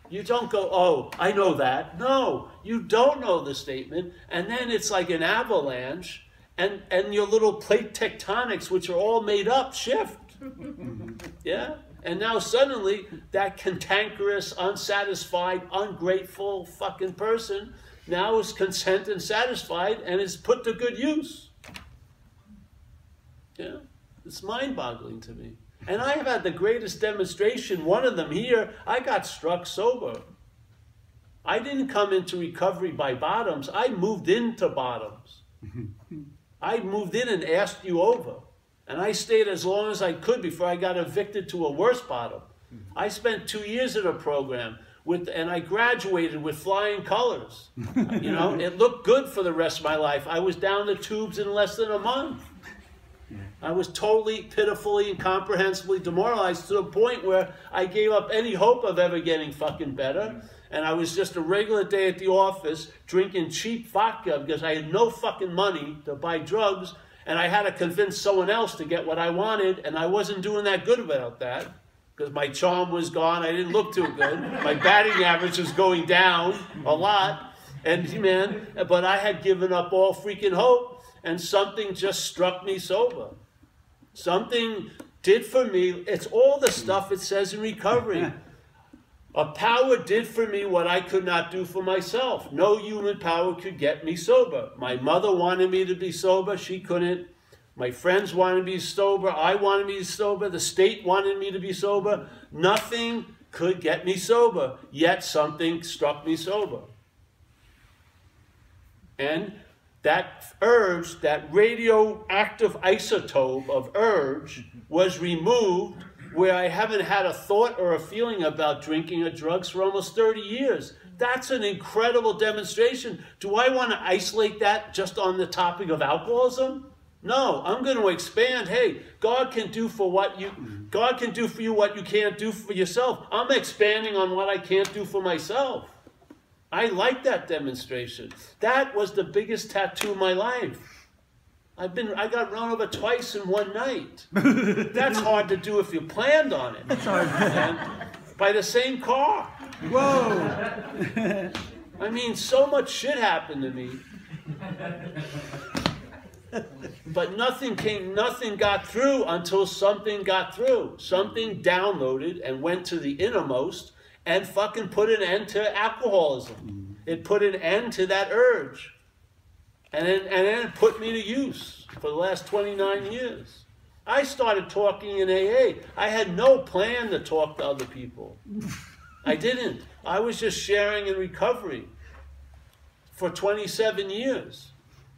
You don't go, oh, I know that. No, you don't know the statement, and then it's like an avalanche, and your little plate tectonics, which are all made up, shift. Yeah? And now suddenly, that cantankerous, unsatisfied, ungrateful fucking person now is content and satisfied and is put to good use. Yeah? It's mind-boggling to me. And I have had the greatest demonstration, one of them here, I got struck sober. I didn't come into recovery by bottoms, I moved into bottoms. I moved in and asked you over. And I stayed as long as I could before I got evicted to a worse bottom. I spent 2 years in a program, and I graduated with flying colors. You know, it looked good for the rest of my life. I was down the tubes in less than a month. I was totally, pitifully, incomprehensibly demoralized to the point where I gave up any hope of ever getting fucking better. And I was just a regular day at the office drinking cheap vodka because I had no fucking money to buy drugs, and I had to convince someone else to get what I wanted, and I wasn't doing that good about that because my charm was gone. I didn't look too good. My batting average was going down a lot, and man, but I had given up all freaking hope, and something just struck me sober. Something did for me. It's all the stuff it says in recovery. A power did for me what I could not do for myself. No human power could get me sober. My mother wanted me to be sober. She couldn't. My friends wanted me sober. I wanted me sober. The state wanted me to be sober. Nothing could get me sober. Yet something struck me sober. And that urge, that radioactive isotope of urge was removed, where I haven't had a thought or a feeling about drinking or drugs for almost 30 years. That's an incredible demonstration. Do I want to isolate that just on the topic of alcoholism? No, I'm going to expand. Hey, God can do for you what you can't do for yourself. I'm expanding on what I can't do for myself. I like that demonstration. That was the biggest tattoo of my life. I got run over twice in one night. That's hard to do if you planned on it. That's hard. And by the same car. Whoa! I mean, so much shit happened to me. But nothing got through until something got through. Something downloaded and went to the innermost and fucking put an end to alcoholism. It put an end to that urge. And then it put me to use for the last 29 years. I started talking in AA. I had no plan to talk to other people. I didn't. I was just sharing in recovery for 27 years.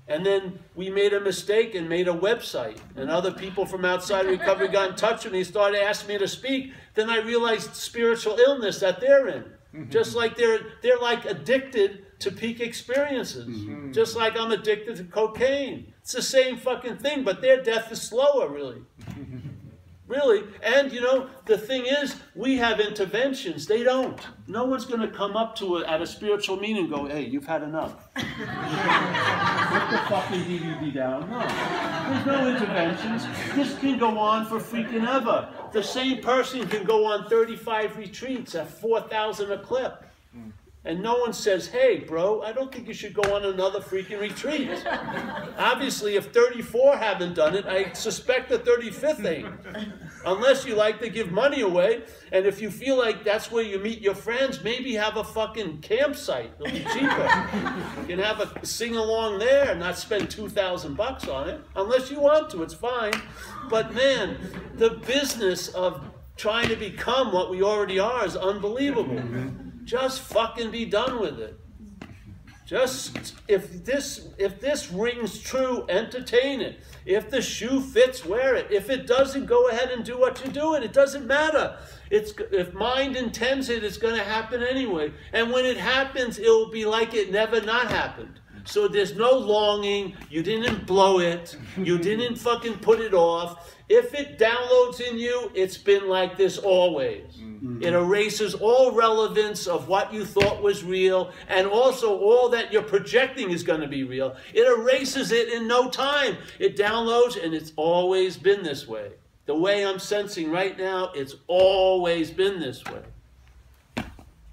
And then we made a mistake and made a website. And other people from outside recovery got in touch with me, started asking me to speak. Then I realized spiritual illness that they're in. Just like they're like addicted to peak experiences. Just like I'm addicted to cocaine. It's the same fucking thing, but their death is slower, really. Really. And, you know, the thing is, we have interventions. They don't. No one's going to come up to it at a spiritual meeting and go, hey, you've had enough. Put the fucking DVD down. No. There's no interventions. This can go on for freaking ever. The same person can go on 35 retreats at 4,000 a clip. And no one says, hey, bro, I don't think you should go on another freaking retreat. Obviously, if 34 haven't done it, I suspect the 35th ain't. Unless you like to give money away. And if you feel like that's where you meet your friends, maybe have a fucking campsite. It'll be cheaper. You can have a sing-along there and not spend $2,000 on it. Unless you want to, it's fine. But man, the business of trying to become what we already are is unbelievable. Just fucking be done with it. Just, if this rings true, entertain it. If the shoe fits, wear it. If it doesn't, go ahead and do what you're doing. It doesn't matter. If mind intends it, it's going to happen anyway. And when it happens, it'll be like it never not happened. So there's no longing. You didn't blow it. You didn't fucking put it off. If it downloads in you, it's been like this always. It erases all relevance of what you thought was real, and also all that you're projecting is going to be real. It erases it in no time. It downloads, and it's always been this way. The way I'm sensing right now, it's always been this way.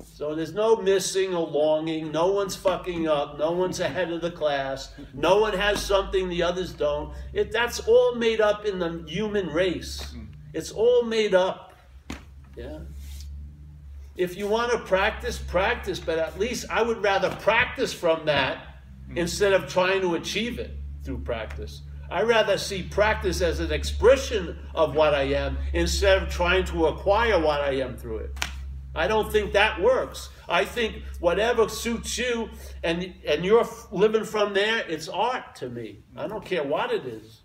So there's no missing or longing. No one's fucking up. No one's ahead of the class. No one has something the others don't. That's all made up in the human race. It's all made up. Yeah. If you want to practice, practice. But at least I would rather practice from that instead of trying to achieve it through practice. I'd rather see practice as an expression of what I am instead of trying to acquire what I am through it. I don't think that works. I think whatever suits you and you're living from there, it's art to me. I don't care what it is.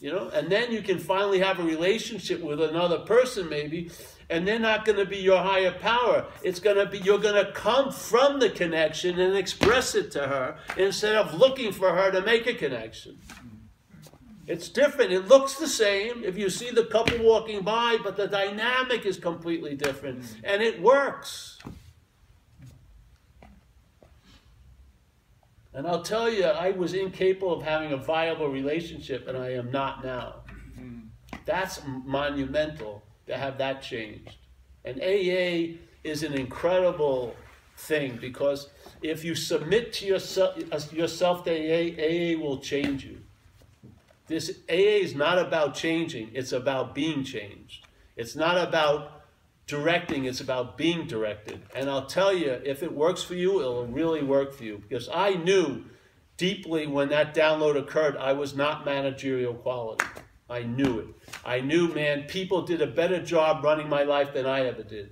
You know, and then you can finally have a relationship with another person maybe, and they're not going to be your higher power. It's going to be, you're going to come from the connection and express it to her instead of looking for her to make a connection. It's different. It looks the same if you see the couple walking by, but the dynamic is completely different. And it works. And I'll tell you, I was incapable of having a viable relationship, and I am not now. That's monumental to have that changed. And AA is an incredible thing, because if you submit to yourself to AA will change you. This AA is not about changing, it's about being changed. It's not about directing, it's about being directed. And I'll tell you, if it works for you, it'll really work for you. Because I knew deeply when that download occurred, I was not managerial quality. I knew it. I knew, man, people did a better job running my life than I ever did.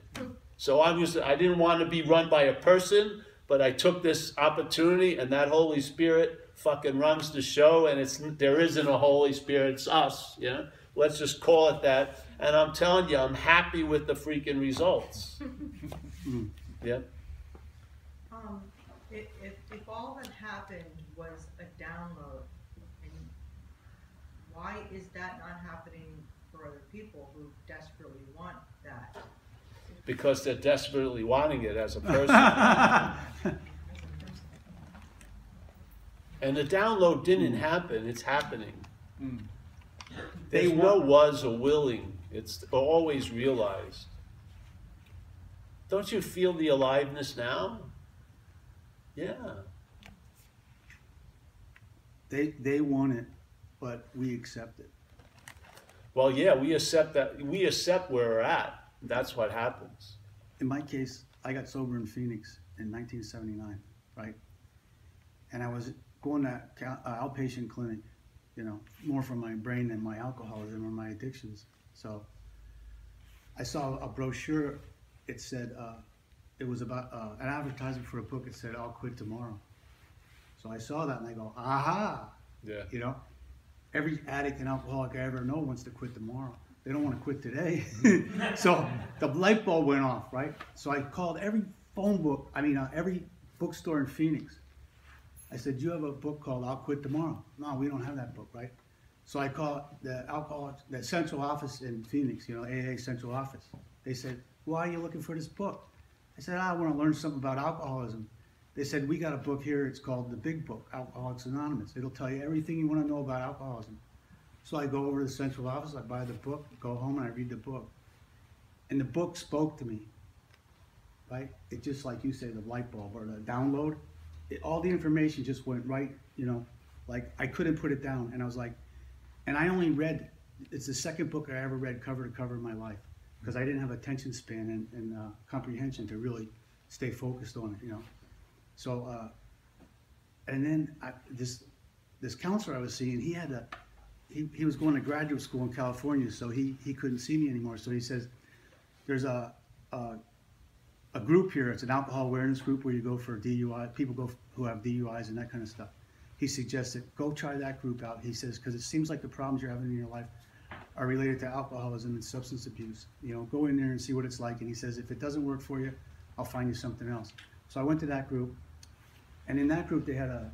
So I didn't want to be run by a person, but I took this opportunity, and that Holy Spirit fucking runs the show, and there isn't a Holy Spirit, it's us, you know? Let's just call it that. And I'm telling you, I'm happy with the freaking results. Yeah. If all that happened was a download, and why is that not happening for other people who desperately want that? Because they're desperately wanting it as a person. And the download didn't happen, it's happening. There's no was or willing, it's always realized. Don't you feel the aliveness now? Yeah. They want it, but we accept it. Well, yeah, we accept that. We accept where we're at. That's what happens. In my case, I got sober in Phoenix in 1979, right? And I was going to outpatient clinic, you know, more from my brain than my alcoholism or my addictions. So I saw a brochure. It said, it was about an advertisement for a book. It said, "I'll quit tomorrow." So I saw that and I go, aha. Yeah. You know, every addict and alcoholic I ever know wants to quit tomorrow. They don't want to quit today. So the light bulb went off, right? So I called every every bookstore in Phoenix. I said, "You have a book called I'll Quit Tomorrow?" "No, we don't have that book," right? So I called the central office in Phoenix, you know, AA central office. They said, "Why are you looking for this book?" I said, "I want to learn something about alcoholism." They said, "We got a book here, it's called The Big Book, Alcoholics Anonymous. It'll tell you everything you want to know about alcoholism." So I go over to the central office, I buy the book, go home and I read the book. And the book spoke to me, right? It just, like you say, the light bulb or the download, all the information just went right, you know, like I couldn't put it down. And I was like, and I only read, it's the second book I ever read cover to cover in my life, because I didn't have attention span and comprehension to really stay focused on it, you know. So, and then this counselor I was seeing, he was going to graduate school in California, so he couldn't see me anymore. So he says, "There's a group here. It's an alcohol awareness group where you go for DUI. People go who have DUIs and that kind of stuff." He suggested, "Go try that group out." He says, "Because it seems like the problems you're having in your life are related to alcoholism and substance abuse. You know, go in there and see what it's like." And he says, "If it doesn't work for you, I'll find you something else." So I went to that group, and in that group they had a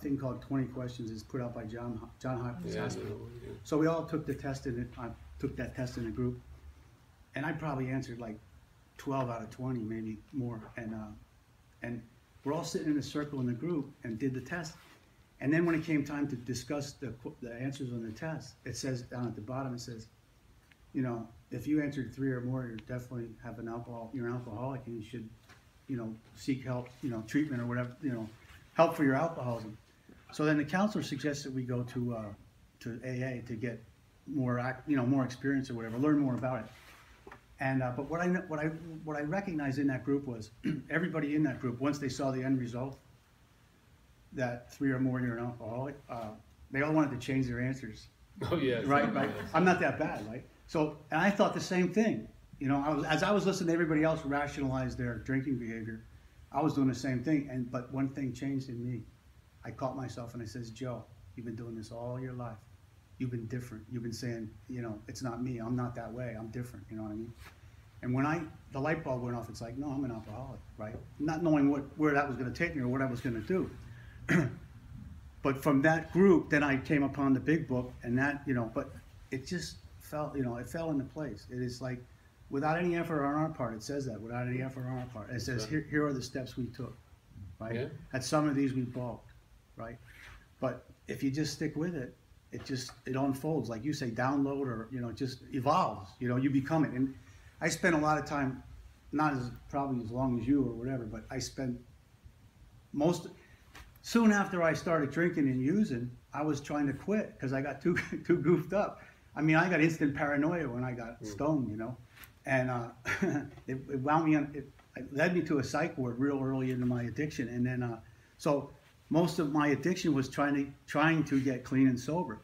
thing called 20 Questions. It's put out by John Hopkins Hospital. So we all took the test in it. I took that test in the group, and I probably answered like 12 out of 20, maybe more. And we're all sitting in a circle in the group and did the test. And then when it came time to discuss the answers on the test, it says down at the bottom, it says, you know, if you answered 3 or more, you definitely have you're an alcoholic, and you should, you know, seek help, you know, treatment or whatever, you know, help for your alcoholism. So then the counselor suggested we go to AA to get more, you know, more experience or whatever, learn more about it. And but what I recognized in that group was everybody in that group, once they saw the end result, that 3 or more you're an alcoholic, they all wanted to change their answers. Oh yeah. Right. I'm not that bad, right? So, and I thought the same thing. You know, as I was listening to everybody else rationalize their drinking behavior, I was doing the same thing. But one thing changed in me. I caught myself and I says, "Joe, you've been doing this all your life. You've been different. You've been saying, you know, it's not me. I'm not that way. I'm different." You know what I mean? And when the light bulb went off, it's like, no, I'm an alcoholic, right? Not knowing where that was going to take me or what I was going to do. But from that group, then I came upon the Big Book, and that, you know, but it just fell, you know, it fell into place. It is like, without any effort on our part, it says that, without any effort on our part. It says, here are the steps we took, right? Yeah. At some of these we balked, right? But if you just stick with it, it unfolds, like you say, download, or, you know, it just evolves, you know, you become it. And I spent a lot of time, not probably as long as you or whatever, but I spent soon after I started drinking and using, I was trying to quit because I got too goofed up. I mean, I got instant paranoia when I got stoned, you know, and it wound me on. It led me to a psych ward real early into my addiction, and then so most of my addiction was trying to get clean and sober.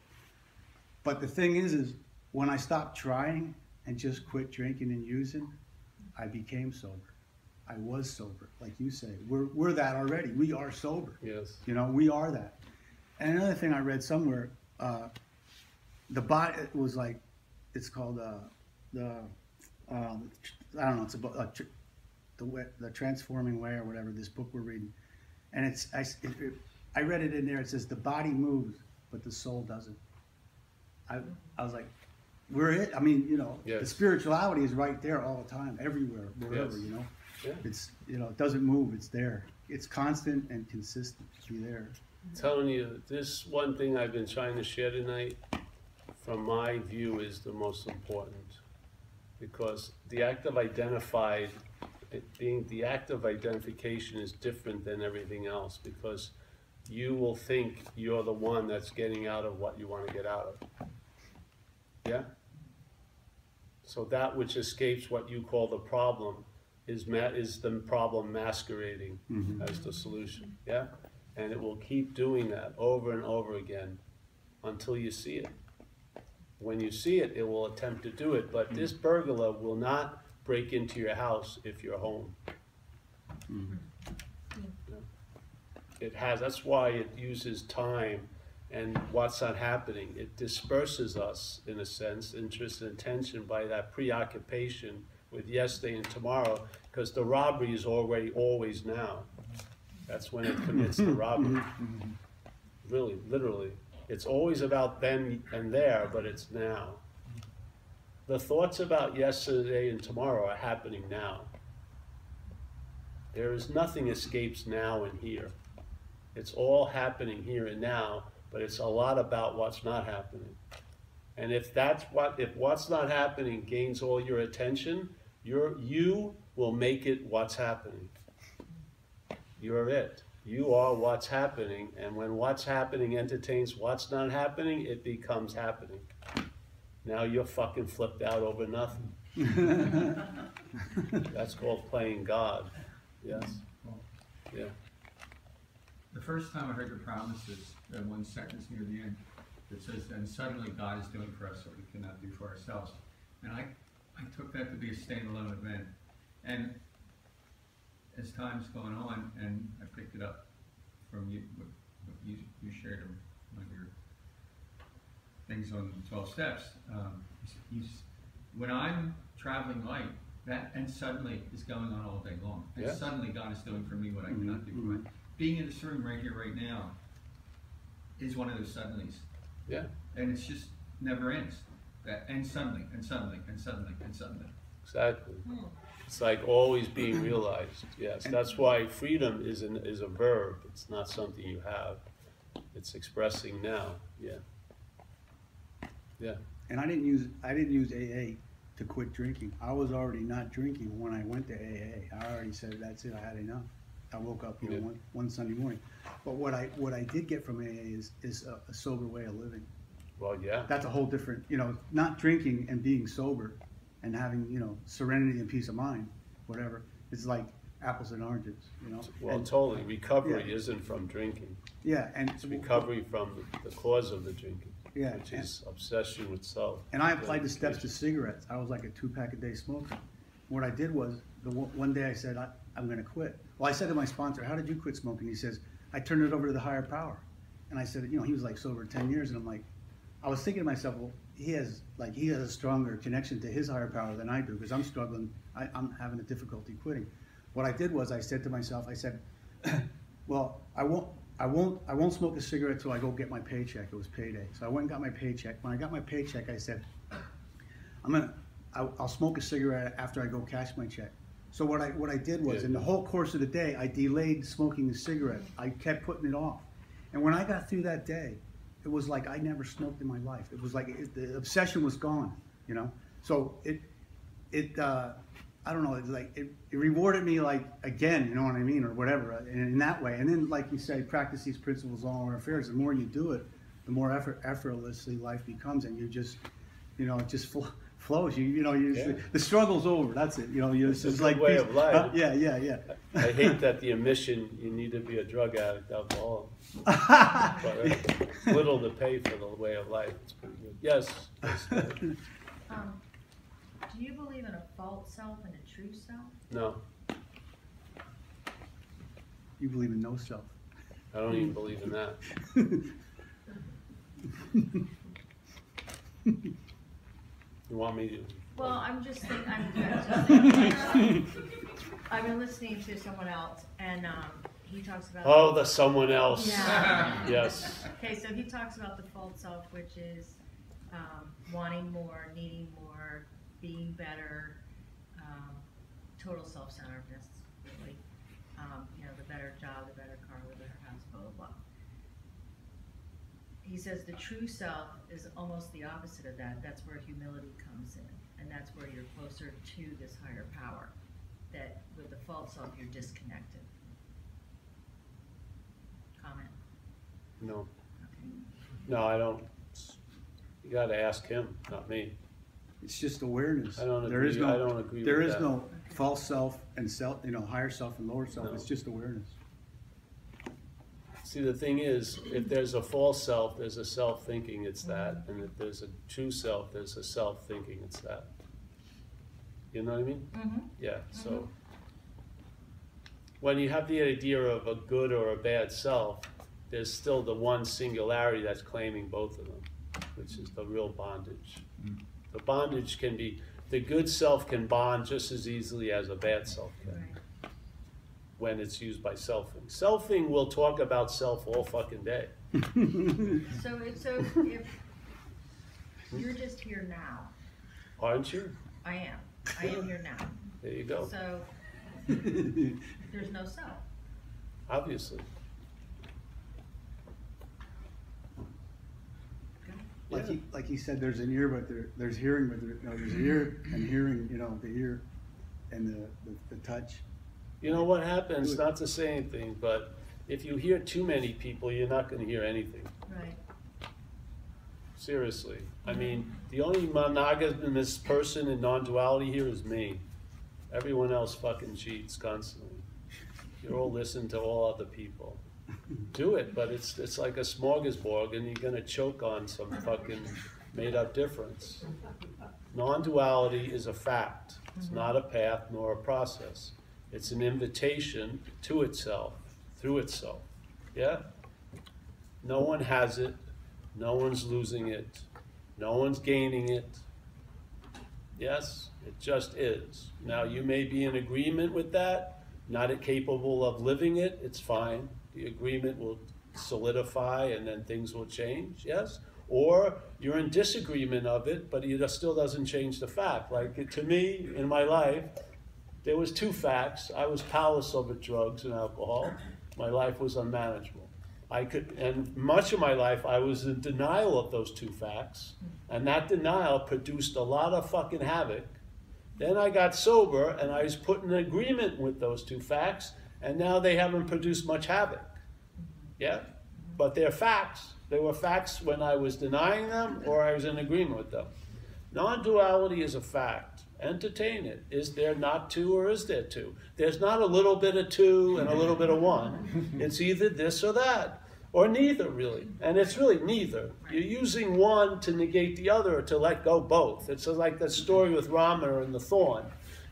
But the thing is when I stopped trying and just quit drinking and using, I became sober. I was sober, like you say. We're that already. We are sober. Yes. You know, we are that. And another thing I read somewhere, the body was like, it's called I don't know. It's about the Transforming Way or whatever. This book we're reading, and I read it in there. It says the body moves, but the soul doesn't. I was like, we're it. I mean, you know, the spirituality is right there all the time, everywhere, wherever, you know. Yeah. It's, you know, it doesn't move, it's there. It's constant and consistent to be there. I'm telling you, this one thing I've been trying to share tonight, from my view, is the most important. Because the act of the act of identification is different than everything else, because you will think you're the one that's getting out of what you want to get out of. Yeah? So that which escapes what you call the problem is the problem masquerading as the solution. Yeah? And it will keep doing that over and over again until you see it. When you see it, it will attempt to do it, but this burglar will not break into your house if you're home. It has, that's why it uses time and what's not happening. It disperses us, in a sense, interest and attention by that preoccupation with yesterday and tomorrow, because the robbery is already always now. That's when it commits the robbery. Really, literally. It's always about then and there, but it's now. The thoughts about yesterday and tomorrow are happening now. There is nothing escapes now and here. It's all happening here and now, but it's a lot about what's not happening. And if what's not happening gains all your attention, you will make it what's happening. You're it. You are what's happening, and when what's happening entertains what's not happening, it becomes happening. Now you're fucking flipped out over nothing. That's called playing God. Yes. Yeah. The first time I heard the promises, that 1 sentence near the end, that says, and suddenly God is doing for us what we cannot do for ourselves. And I took that to be a standalone event. And as time's going on, and I picked it up from you, what you shared on one of your things on 12 steps. When I'm traveling light, that and suddenly is going on all day long. And Yeah. suddenly God is doing for me what I cannot do for my. Being in this room right here, right now, is one of those suddenlies. Yeah. And it's just never ends. And suddenly, and suddenly, and suddenly, and suddenly. Exactly. It's like always being realized. Yes, that's why freedom is a verb. It's not something you have. It's expressing now. Yeah. Yeah. And I didn't use AA to quit drinking. I was already not drinking when I went to AA. I already said that's it. I had enough. I woke up, Yeah. one Sunday morning. But what I did get from AA is a sober way of living. Well, yeah. That's a whole different, not drinking and being sober and having, serenity and peace of mind, whatever. It's like apples and oranges, Well, And- totally. Recovery Yeah. isn't from drinking. Yeah, and It's recovery from the cause of the drinking, Yeah, which is obsession with self. And I applied the steps to cigarettes. I was like a 2-pack-a-day smoker. What I did was, one day I said, I'm going to quit. Well, I said to my sponsor, how did you quit smoking? He says, I turned it over to the higher power. And I said, he was like sober 10 years. And I'm like, I was thinking to myself, well, he has a stronger connection to his higher power than I do, because I'm struggling. I'm having a difficulty quitting. What I did was I said to myself, I said, well, I won't smoke a cigarette till I go get my paycheck. It was payday. So I went and got my paycheck. When I got my paycheck, I said, I'll smoke a cigarette after I go cash my check. So what I did was, in the whole course of the day, I delayed smoking the cigarette. I kept putting it off. And when I got through that day, it was like I never smoked in my life. It was like the obsession was gone, So I don't know, it rewarded me like again, you know what I mean, or whatever, in that way. And then, like you say, practice these principles in all our affairs. The more you do it, the more effortlessly life becomes, and you just, it just flows. The struggle's over. That's it. It's a just good like way of life. Yeah. I hate that the admission, you need to be a drug addict, alcoholic. But it's little to pay for the way of life. It's pretty good. Yes. Do you believe in a false self and a true self? No, You believe in no self. I don't even believe in that. You want me to? Well, I'm just thinking, I've been listening to someone else, and he talks about... Oh, the someone else. Yeah. Yes. Okay, so he talks about the false self, which is wanting more, needing more, being better, total self-centeredness, really. The better job, the better car, the better house, blah, blah, blah. He says the true self is almost the opposite of that. That's where humility comes in, and that's where you're closer to this higher power. That with the false self, you're disconnected. Comment? No. Okay. No, I don't. You got to ask him, not me. It's just awareness. I don't There agree. is no, I don't agree There with is that. no false self and self, higher self and lower self. No. It's just awareness. See, the thing is, if there's a false self, there's a self thinking it's that. And if there's a true self, there's a self thinking it's that. You know what I mean? Mm-hmm. Yeah, so when you have the idea of a good or a bad self, there's still the one singularity that's claiming both of them, which is the real bondage. The bondage can be, the good self can bond just as easily as a bad self can. Right. When it's used by selfing. Selfing will talk about self all fucking day. So if you're just here now, Aren't you? I am here now. There you go. So there's no self. Obviously. Like he said, there's an ear, but there's hearing, but there's ear and hearing, the ear and the touch. You know what happens, not to say anything, but if you hear too many people, you're not going to hear anything. Right. Seriously. I mean, the only monogamous person in non-duality here is me. Everyone else fucking cheats constantly. You're all listening to all other people. Do it, but it's like a smorgasbord, and you're going to choke on some fucking made-up difference. Non-duality is a fact. It's not a path nor a process. It's an invitation to itself, through itself. Yeah? No one has it. No one's losing it. No one's gaining it. Yes? It just is. Now, you may be in agreement with that, not capable of living it. It's fine. The agreement will solidify and then things will change. Yes? Or you're in disagreement of it, but it still doesn't change the fact. Like, to me, in my life, there was two facts. I was powerless over drugs and alcohol. My life was unmanageable. And much of my life, I was in denial of those two facts. And that denial produced a lot of fucking havoc. Then I got sober, and I was put in agreement with those two facts, and now they haven't produced much havoc. Yeah? But they're facts. They were facts when I was denying them or I was in agreement with them. Non-duality is a fact. Entertain it. Is there not two or is there two? There's not a little bit of two and a little bit of one. It's either this or that, or neither, really. And it's really neither. You're using one to negate the other, or to let go both. It's like that story with Rama and the thorn.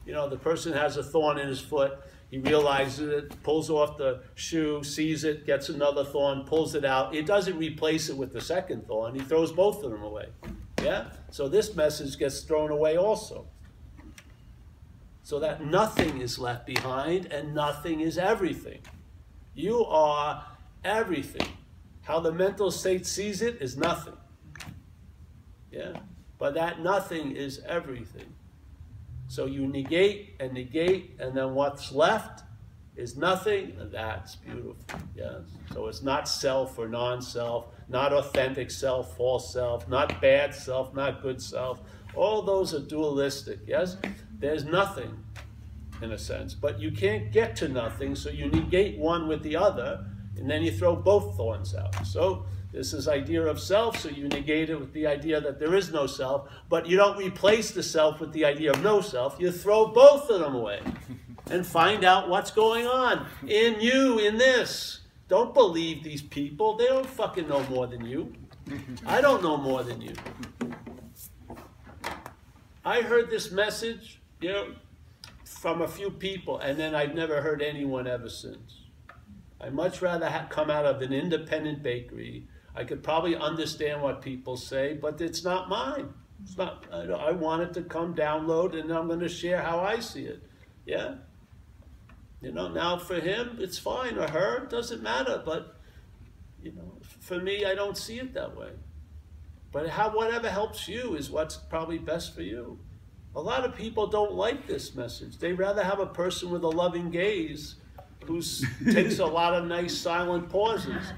You know, the person has a thorn in his foot. He realizes it, pulls off the shoe, sees it, gets another thorn, pulls it out. He doesn't replace it with the second thorn. He throws both of them away. Yeah? So this message gets thrown away also. So that nothing is left behind and nothing is everything. You are everything. How the mental state sees it is nothing. Yeah? But that nothing is everything. So you negate, and then what's left is nothing, and that's beautiful. Yes. So it's not self or non-self, not authentic self, false self, not bad self, not good self. All those are dualistic, yes? There's nothing, in a sense, but you can't get to nothing, so you negate one with the other, and then you throw both thorns out. So this is idea of self, so you negate it with the idea that there is no self, but you don't replace the self with the idea of no self. You throw both of them away and find out what's going on in you, in this. Don't believe these people. They don't fucking know more than you. I don't know more than you. I heard this message, from a few people, and then I've never heard anyone ever since. I'd much rather come out of an independent bakery. I could probably understand what people say, but it's not mine. It's not. I want it to come download, and I'm going to share how I see it. Yeah? Now for him, it's fine, or her, it doesn't matter, but, for me, I don't see it that way. But whatever helps you is what's probably best for you. A lot of people don't like this message. They rather have a person with a loving gaze who takes a lot of nice silent pauses,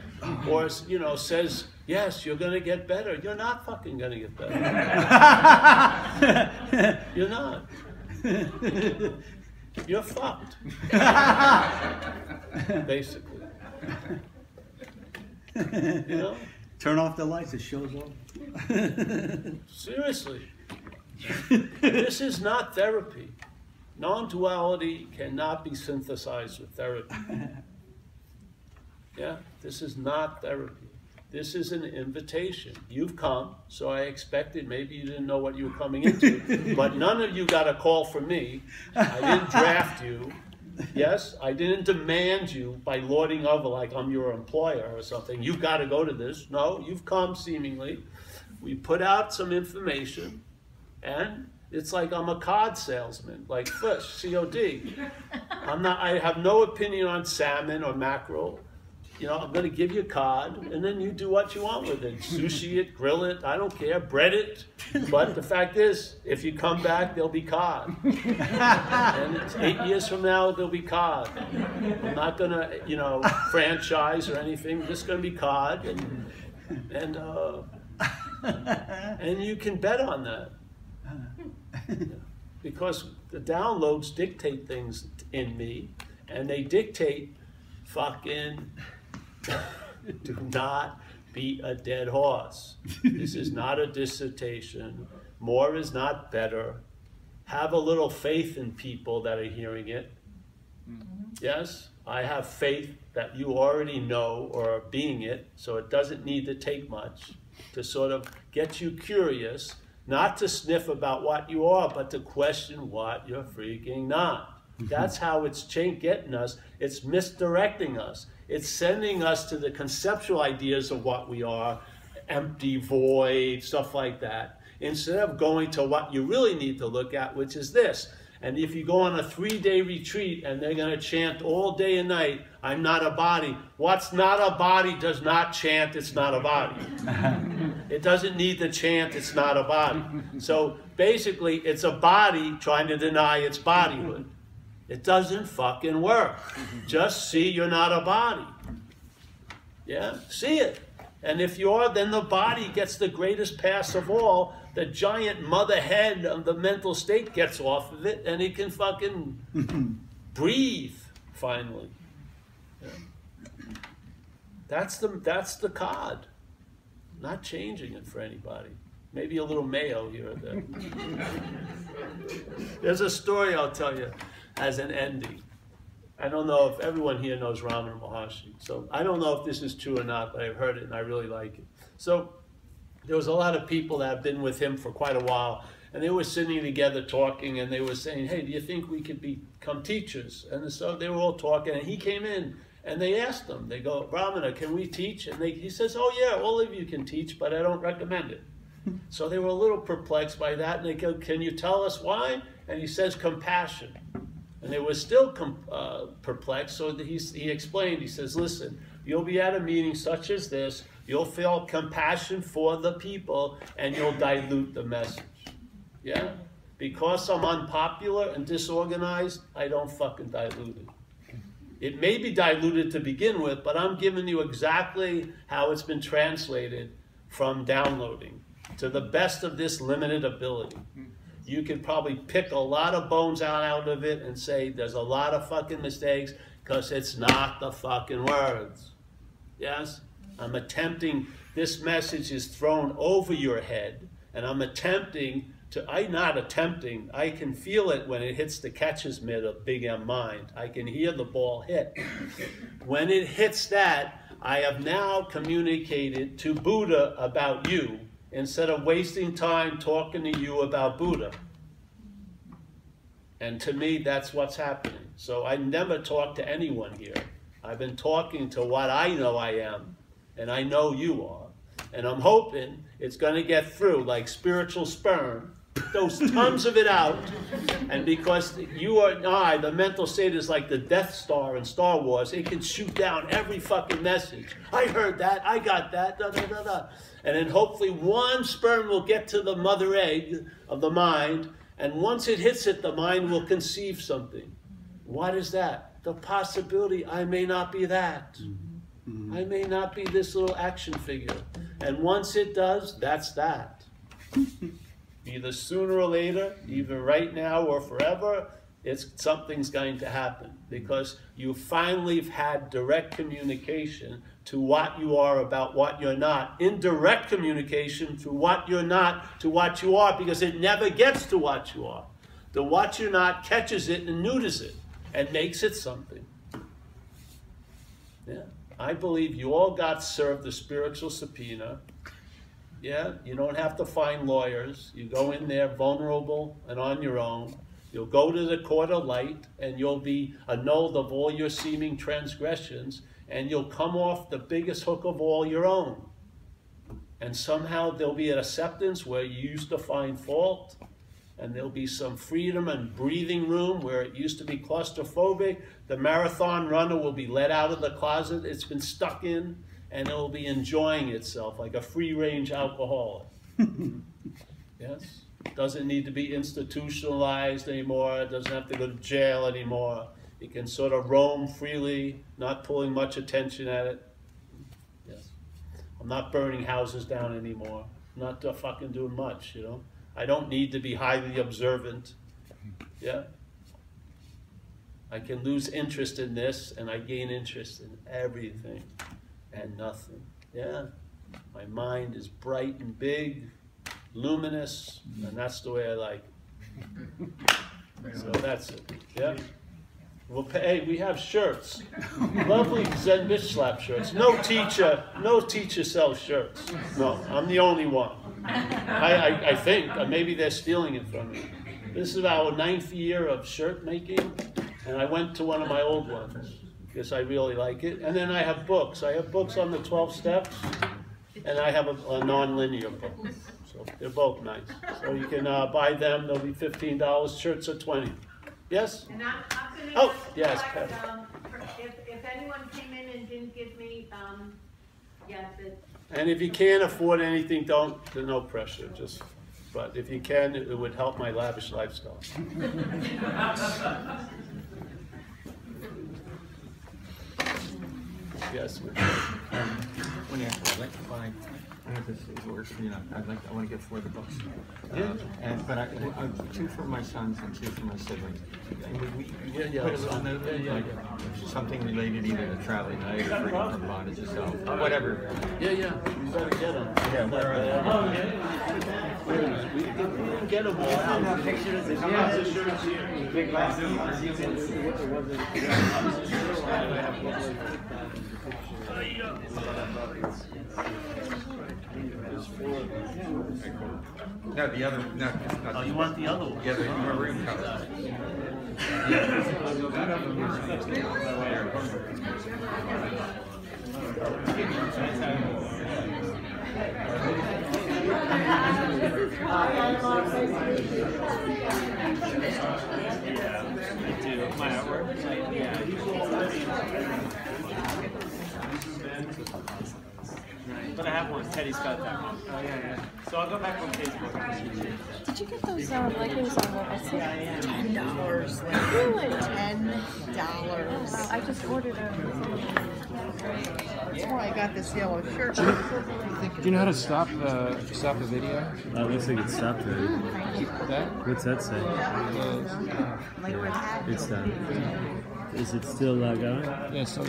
or says, yes, you're going to get better. You're not fucking going to get better. You're not. You're fucked. Basically. Turn off the lights, it shows up. Seriously. This is not therapy. Non-duality cannot be synthesized with therapy. Yeah, this is not therapy. This is an invitation. You've come, so I expected maybe you didn't know what you were coming into, but none of you got a call from me. I didn't draft you. Yes, I didn't demand you by lording over like I'm your employer or something. You've got to go to this. No, you've come seemingly. We put out some information, and it's like I'm a cod salesman, like fish, C-O-D. I have no opinion on salmon or mackerel. You know, I'm going to give you a cod, and then you do what you want with it. Sushi it, grill it, I don't care, bread it. But the fact is, if you come back, there'll be cod. And it's 8 years from now, there'll be cod. I'm not going to, you know, franchise or anything. Just going to be cod. And you can bet on that. Because the downloads dictate things in me, and they dictate fucking do not beat a dead horse. This is not a dissertation. More is not better. Have a little faith in people that are hearing it. Yes, I have faith that you already know or are being it, so it doesn't need to take much to sort of get you curious, not to sniff about what you are, but to question what you're freaking not. That's how it's getting us. It's misdirecting us. It's sending us to the conceptual ideas of what we are, empty, void, stuff like that, instead of going to what you really need to look at, which is this. And if you go on a 3-day retreat and they're going to chant all day and night, I'm not a body. What's not a body does not chant, it's not a body. It doesn't need to chant, it's not a body. So basically, it's a body trying to deny its bodyhood. It doesn't fucking work. Just see you're not a body. Yeah, see it. And if you are, then the body gets the greatest pass of all. The giant mother head of the mental state gets off of it, and it can fucking breathe, finally. Yeah. That's the cod. Not changing it for anybody. Maybe a little mayo here or there. There's a story I'll tell you as an ending. I don't know if everyone here knows Ramana Maharshi, so I don't know if this is true or not, but I've heard it and I really like it. So there was a lot of people that have been with him for quite a while, and they were sitting together talking, and they were saying, hey, do you think we could become teachers? And so they were all talking, and he came in, and they asked him, they go, Ramana, can we teach? And he says, oh yeah, all of you can teach, but I don't recommend it. So they were a little perplexed by that, and they go, can you tell us why? And he says, compassion. And they were still perplexed, so he explained, he says, listen, you'll be at a meeting such as this, you'll feel compassion for the people, and you'll dilute the message. Yeah? Because I'm unpopular and disorganized, I don't fucking dilute it. It may be diluted to begin with, but I'm giving you exactly how it's been translated from downloading to the best of this limited ability. You could probably pick a lot of bones out of it and say there's a lot of fucking mistakes because it's not the fucking words. Yes? I'm attempting, this message is thrown over your head, and I'm attempting to, I can feel it when it hits the catcher's mitt of Big M mind. I can hear the ball hit. When it hits that, I have now communicated to Buddha about you, instead of wasting time talking to you about Buddha. And to me, that's what's happening. So I never talk to anyone here. I've been talking to what I know I am, and I know you are. And I'm hoping it's going to get through like spiritual sperm, those tons of it out. And because you and I, the mental state is like the Death Star in Star Wars. It can shoot down every fucking message. I heard that, I got that, da da da da. And then hopefully one sperm will get to the mother egg of the mind, and once it hits it, the mind will conceive something. What is that? The possibility I may not be that. I may not be this little action figure. And once it does, that's that. Either sooner or later, either right now or forever, something's going to happen, because you finally have had direct communication to what you are about what you're not. Indirect communication to what you're not to what you are, because it never gets to what you are. The what you're not catches it and neuters it and makes it something. Yeah. I believe you all got served the spiritual subpoena. Yeah, you don't have to find lawyers. You go in there vulnerable and on your own. You'll go to the court of light, and you'll be annulled of all your seeming transgressions, and you'll come off the biggest hook of all, your own. And somehow there'll be an acceptance where you used to find fault, and there'll be some freedom and breathing room where it used to be claustrophobic. The marathon runner will be let out of the closet it's been stuck in, and it will be enjoying itself like a free-range alcoholic. Yes? Doesn't need to be institutionalized anymore. It doesn't have to go to jail anymore. It can sort of roam freely, not pulling much attention at it. Yes. I'm not burning houses down anymore. I'm not fucking doing much, you know. I don't need to be highly observant. Yeah. I can lose interest in this, and I gain interest in everything and nothing. Yeah. My mind is bright and big, luminous, and that's the way I like it. So that's it. Yeah. Well, hey, we have shirts. Lovely Zenbitchslap shirts. No teacher sells shirts. No, I'm the only one. I think maybe they're stealing it from me. This is our 9th year of shirt making, and I went to one of my old ones because I really like it. And then I have books. I have books on the 12 steps, and I have a non-linear book. So they're both nice. So you can buy them. They'll be $15. Shirts are $20. Yes? And I'm gonna Oh, ask yes, that, Pat. if anyone came in and didn't give me, And if you can't afford anything, there's no pressure. But if you can, it would help my lavish lifestyle. Yes. When you I'd like to buy, I don't know if this works for you. I want to get 4 of the books. But I 2 for my sons and 2 for my siblings. And we put a little note, like something related either to traveling night or freedom from bondage yourself, whatever. Yeah. You better get them. Yeah, where are they? We can get them all out. Pictures. Big No, the other. No, Oh, you want the other one? Yeah, the maroon color. My artwork. But I have one. Teddy's got that one. Oh yeah. So I'll go back on Facebook. Did you get those leggings on the Etsy? $10. Really? $10. I just ordered a. That's why I got this yellow shirt. Do you know how to stop the video? It looks like it's stopped already. That? What's that say? Like what happened? It's Is it still going? Yeah, so